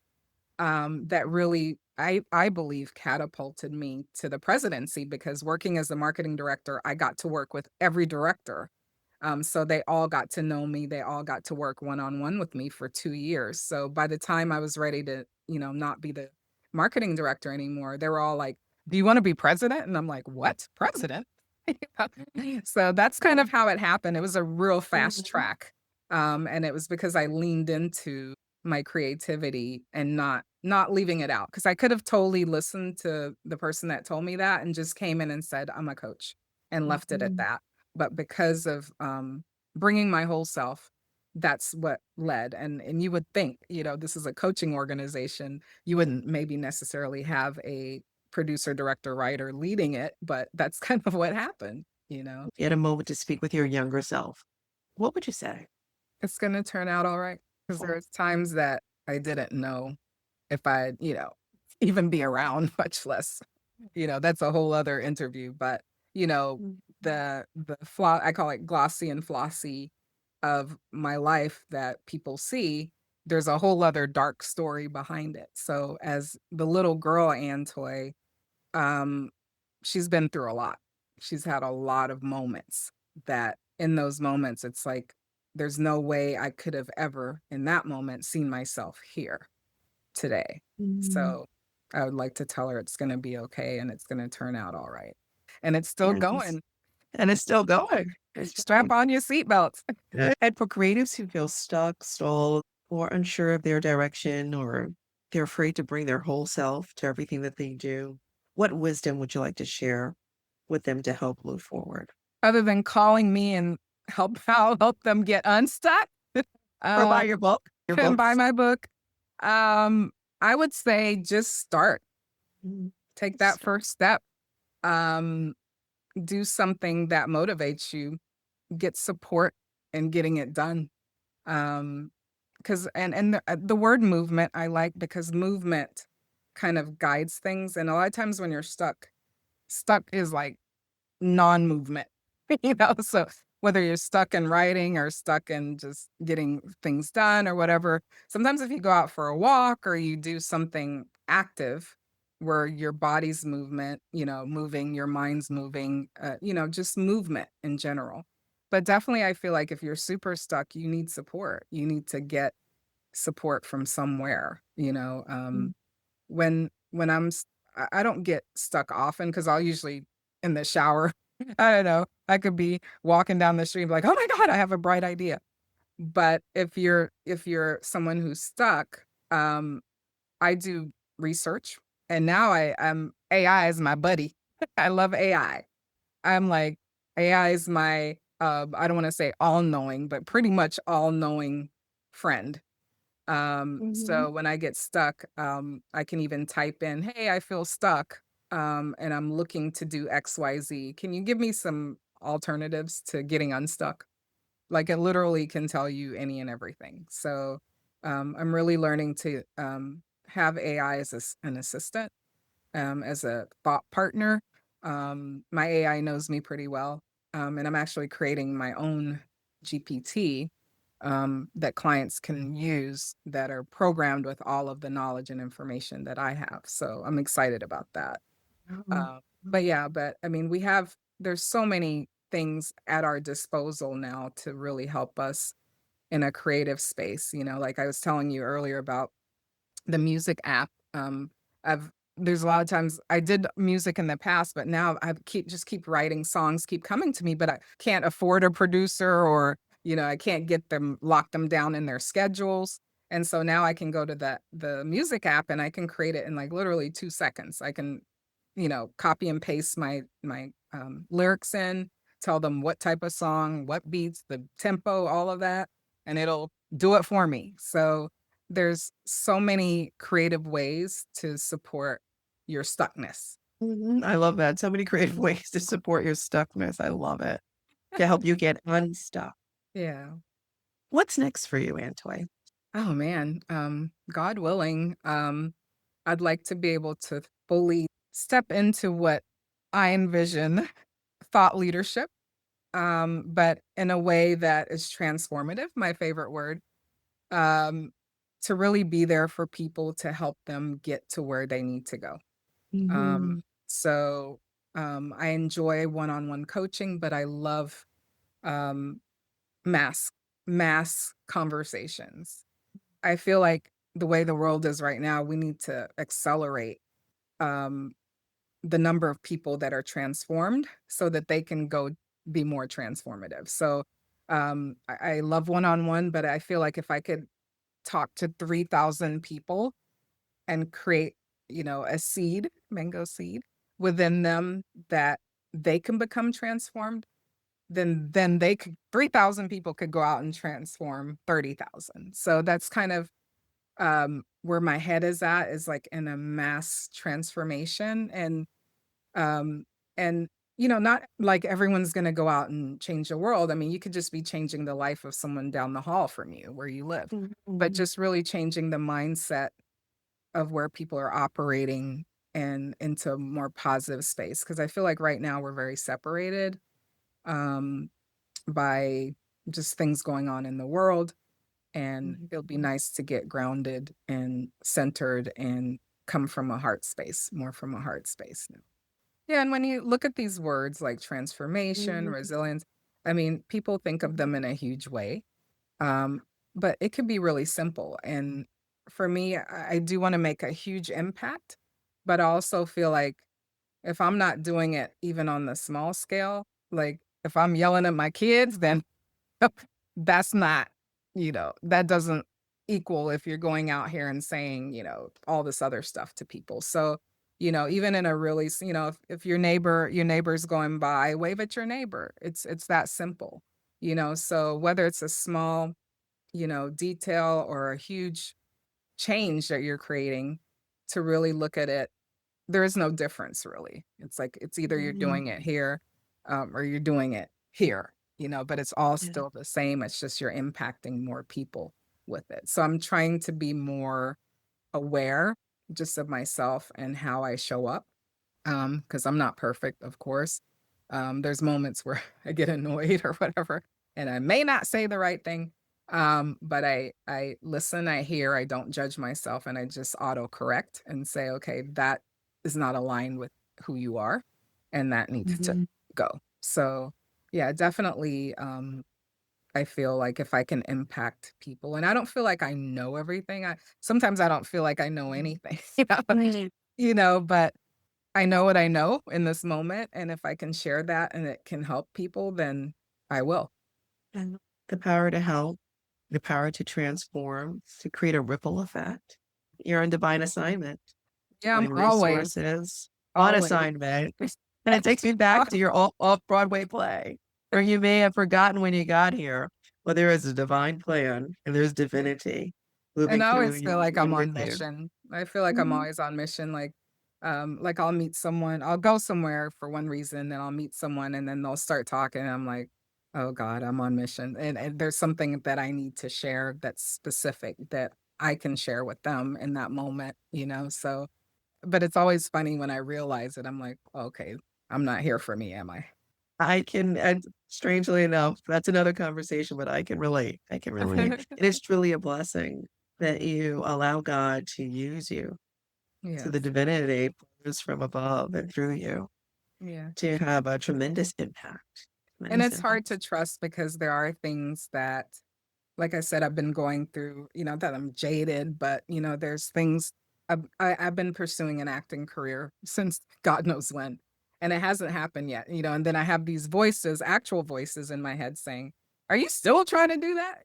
that really, I believe, catapulted me to the presidency because working as the marketing director, I got to work with every director. So they all got to know me. They all got to work one-on-one with me for 2 years. So by the time I was ready to, not be the marketing director anymore, they were all like, "Do you wanna be president?" And I'm like, "What? President?" So that's kind of how it happened. It was a real fast Mhm. track. And it was because I leaned into my creativity and not leaving it out because I could have totally listened to the person that told me that and just came in and said, "I'm a coach," and left it at Mhm. that. But because of, bringing my whole self, that's what led, and you would think, this is a coaching organization, you wouldn't maybe necessarily have a producer, director, writer leading it, but that's kind of what happened, you know? If you had a moment to speak with your younger self, what would you say? It's gonna turn out all right because Oh, there's times that I didn't know if I'd, even be around, much less, that's a whole other interview, but, mhm, the flaw I call it glossy and flossy of my life that people see, there's a whole other dark story behind it. So as the little girl Antoy, um, she's been through a lot. She's had a lot of moments that in those moments, it's like, there's no way I could have ever in that moment seen myself here today. mhm. So, I would like to tell her it's gonna be okay and it's gonna turn out all right. And it's still Yes. going. And it's still going. It's Strap going. on your seatbelts. And for creatives who feel stuck, stalled, or unsure of their direction, or they're afraid to bring their whole self to everything that they do, what wisdom would you like to share with them to help move forward? Other than calling me and help them get unstuck, Or buy uh, your book. Your and buy books. my book. I would say just start. Mhm. Take that Start. first step. Um, do something that motivates you. Get support in getting it done. Um, because the word movement I like because movement kind of guides things, and a lot of times when you're stuck is like non-movement, so whether you're stuck in writing or stuck in just getting things done or whatever, sometimes if you go out for a walk or you do something active where your body's moving, your mind's moving, just movement in general. But definitely I feel like if you're super stuck, you need support. You need to get support from somewhere, Mhm. when I don't get stuck often because 'cause I'll usually in the shower, I don't know, I could be walking down the street and be like, "Oh my god, I have a bright idea." But if you're someone who's stuck, I do research, and now AI is my buddy. I love AI. I'm like, AI is my, I don't wanna say all-knowing, but pretty much all-knowing friend. Mhm. So when I get stuck, I can even type in, "Hey, I feel stuck, and I'm looking to do XYZ. Can you give me some alternatives to getting unstuck?" Like, it literally can tell you any and everything. So, I'm really learning to, have AI as an assistant, as a thought partner. My AI knows me pretty well, and I'm actually creating my own GPT, that clients can use that are programmed with all of the knowledge and information that I have. So I'm excited about that. Oh. But yeah, but I mean, there's so many things at our disposal now to really help us in a creative space. Like I was telling you earlier about the music app. I've There's a lot of times I did music in the past, but now I keep writing songs keep coming to me, but I can't afford a producer or, I can't get them lock them down in their schedules. And so now I can go to the music app and I can create it in like literally 2 seconds. I can, copy and paste my lyrics in, tell them what type of song, what beats, the tempo, all of that, and it'll do it for me. So there's so many creative ways to support your stuckness. Mhm. I love that. So many creative ways to support your stuckness. I love it. To help you get unstuck. Yeah. What's next for you, Antoy? Oh man, God willing, I'd like to be able to fully step into what I envision thought leadership, but in a way that is transformative, my favorite word, um, to really be there for people to help them get to where they need to go. Um, Mhm. so, I enjoy one-on-one coaching, but I love, um, mass mass conversations. I feel like the way the world is right now, we need to accelerate, um, the number of people that are transformed so that they can go be more transformative. So, I love one-on-one, but I feel like if I could talk to 3,000 people and create, a seed, mango seed within them that they can become transformed, then they could 3,000 people could go out and transform 30,000. So that's kind of where my head is at, is like in a mass transformation, um and not like everyone's going to go out and change the world. I mean, you could just be changing the life of someone down the hall from you where you live, but Mhm. just really changing the mindset of where people are operating and into a more positive space, because I feel like right now we're very separated, um, by just things going on in the world, and it'll be Mhm. nice to get grounded and centered and come from a heart space, more from a heart space now. Yeah, and when you look at these words like transformation, Mhm. resilience, I mean, people think of them in a huge way, um, but it can be really simple. And for me, I do want to make a huge impact, but I also feel like if I'm not doing it even on the small scale, like if I'm yelling at my kids, then that's not, that doesn't equal if you're going out here and saying, all this other stuff to people. So, even in a really, if your neighbor's going by, wave at your neighbor. It's that simple. So whether it's a small, detail or a huge change that you're creating, to really look at it, there is no difference really. It's like it's either you're Mhm. doing it here, or you're doing it here, but it's all Yeah. still the same. It's just you're impacting more people with it. So I'm trying to be more aware just of myself and how I show up, because I'm not perfect, of course. There's moments where I get annoyed or whatever, and I may not say the right thing, but I listen, I hear, I don't judge myself, and I just auto correct and say, okay, that is not aligned with who you are, and that needs to Mhm. go. So yeah, definitely. I feel like if I can impact people, and I don't feel like I know everything. Sometimes I don't feel like I know anything, Right. but I know what I know in this moment, and if I can share that and it can help people, then I will. And the power to help, the power to transform, to create a ripple effect. You're on divine assignment, Yeah, I'm divine always, resources, on always. assignment. And it takes me back to your off-Broadway play, where you may have forgotten when you got here, but there is a divine plan and there's divinity And moving I through always feel you like I'm and with on you. mission. I feel like I'm Mhm. always on mission, like, I'll meet someone I'll go somewhere for one reason, then I'll meet someone, and then they'll start talking, and I'm like, "Oh god, I'm on mission," and there's something that I need to share that's specific that I can share with them in that moment, so but it's always funny when I realize it, I'm like, "Okay, I'm not here for me, am I?" I can and strangely enough, that's another conversation, but I can relate. I can relate. It is truly a blessing that you allow God to use you, to the Yes. divinity flows from above and through you Yeah. to have a tremendous impact. And Tremendous it's hard to impact. trust because there are things that, like I said, I've been going through, that I'm jaded, but, there's things I've been pursuing an acting career since God knows when, and it hasn't happened yet, and then I have these voices, actual voices in my head saying, "Are you still trying to do that?"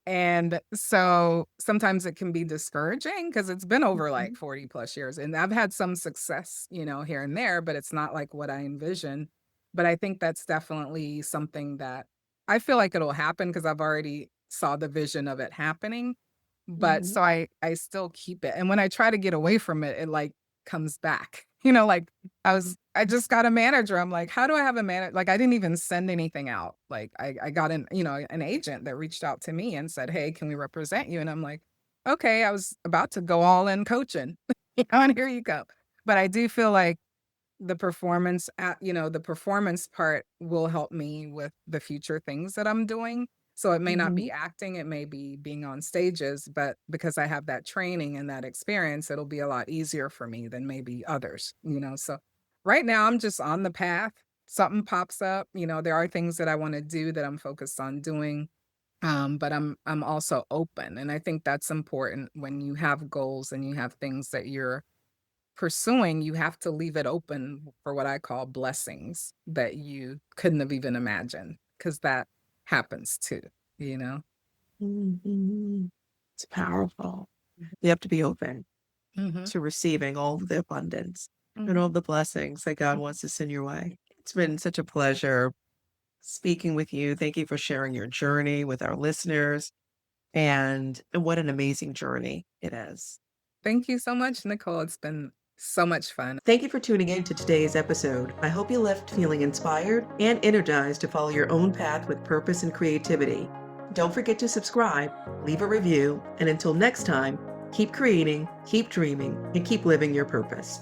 And so sometimes it can be discouraging because it's been over like Mhm, 40 plus years and I've had some success, here and there, but it's not like what I envisioned. But I think that's definitely something that I feel like it'll happen because I've already saw the vision of it happening. But mhm, so I still keep it. And when I try to get away from it, it like comes back. Like mhm, I just got a manager. I'm like, how do I have a manager? Like I didn't even send anything out. Like I got an agent that reached out to me and said, "Hey, can we represent you?" And I'm like, okay, I was about to go all in coaching. And here you go. But I do feel like the performance part will help me with the future things that I'm doing. So it may not mhm, be acting, it may be being on stages, but because I have that training and that experience, it'll be a lot easier for me than maybe others. So right now I'm just on the path. Something pops up, there are things that I want to do that I'm focused on doing. But I'm also open. And I think that's important when you have goals and you have things that you're pursuing, you have to leave it open for what I call blessings that you couldn't have even imagined, because that happens too, you know? mhm. It's powerful. You have to be open Mhm, to receiving all of the abundance and mhm. all the blessings that God wants to send your way. It's been such a pleasure speaking with you. Thank you for sharing your journey with our listeners. And what an amazing journey it is. Thank you so much, Nicole. It's been so much fun. Thank you for tuning in to today's episode. I hope you left feeling inspired and energized to follow your own path with purpose and creativity. Don't forget to subscribe, leave a review, and until next time, keep creating, keep dreaming, and keep living your purpose.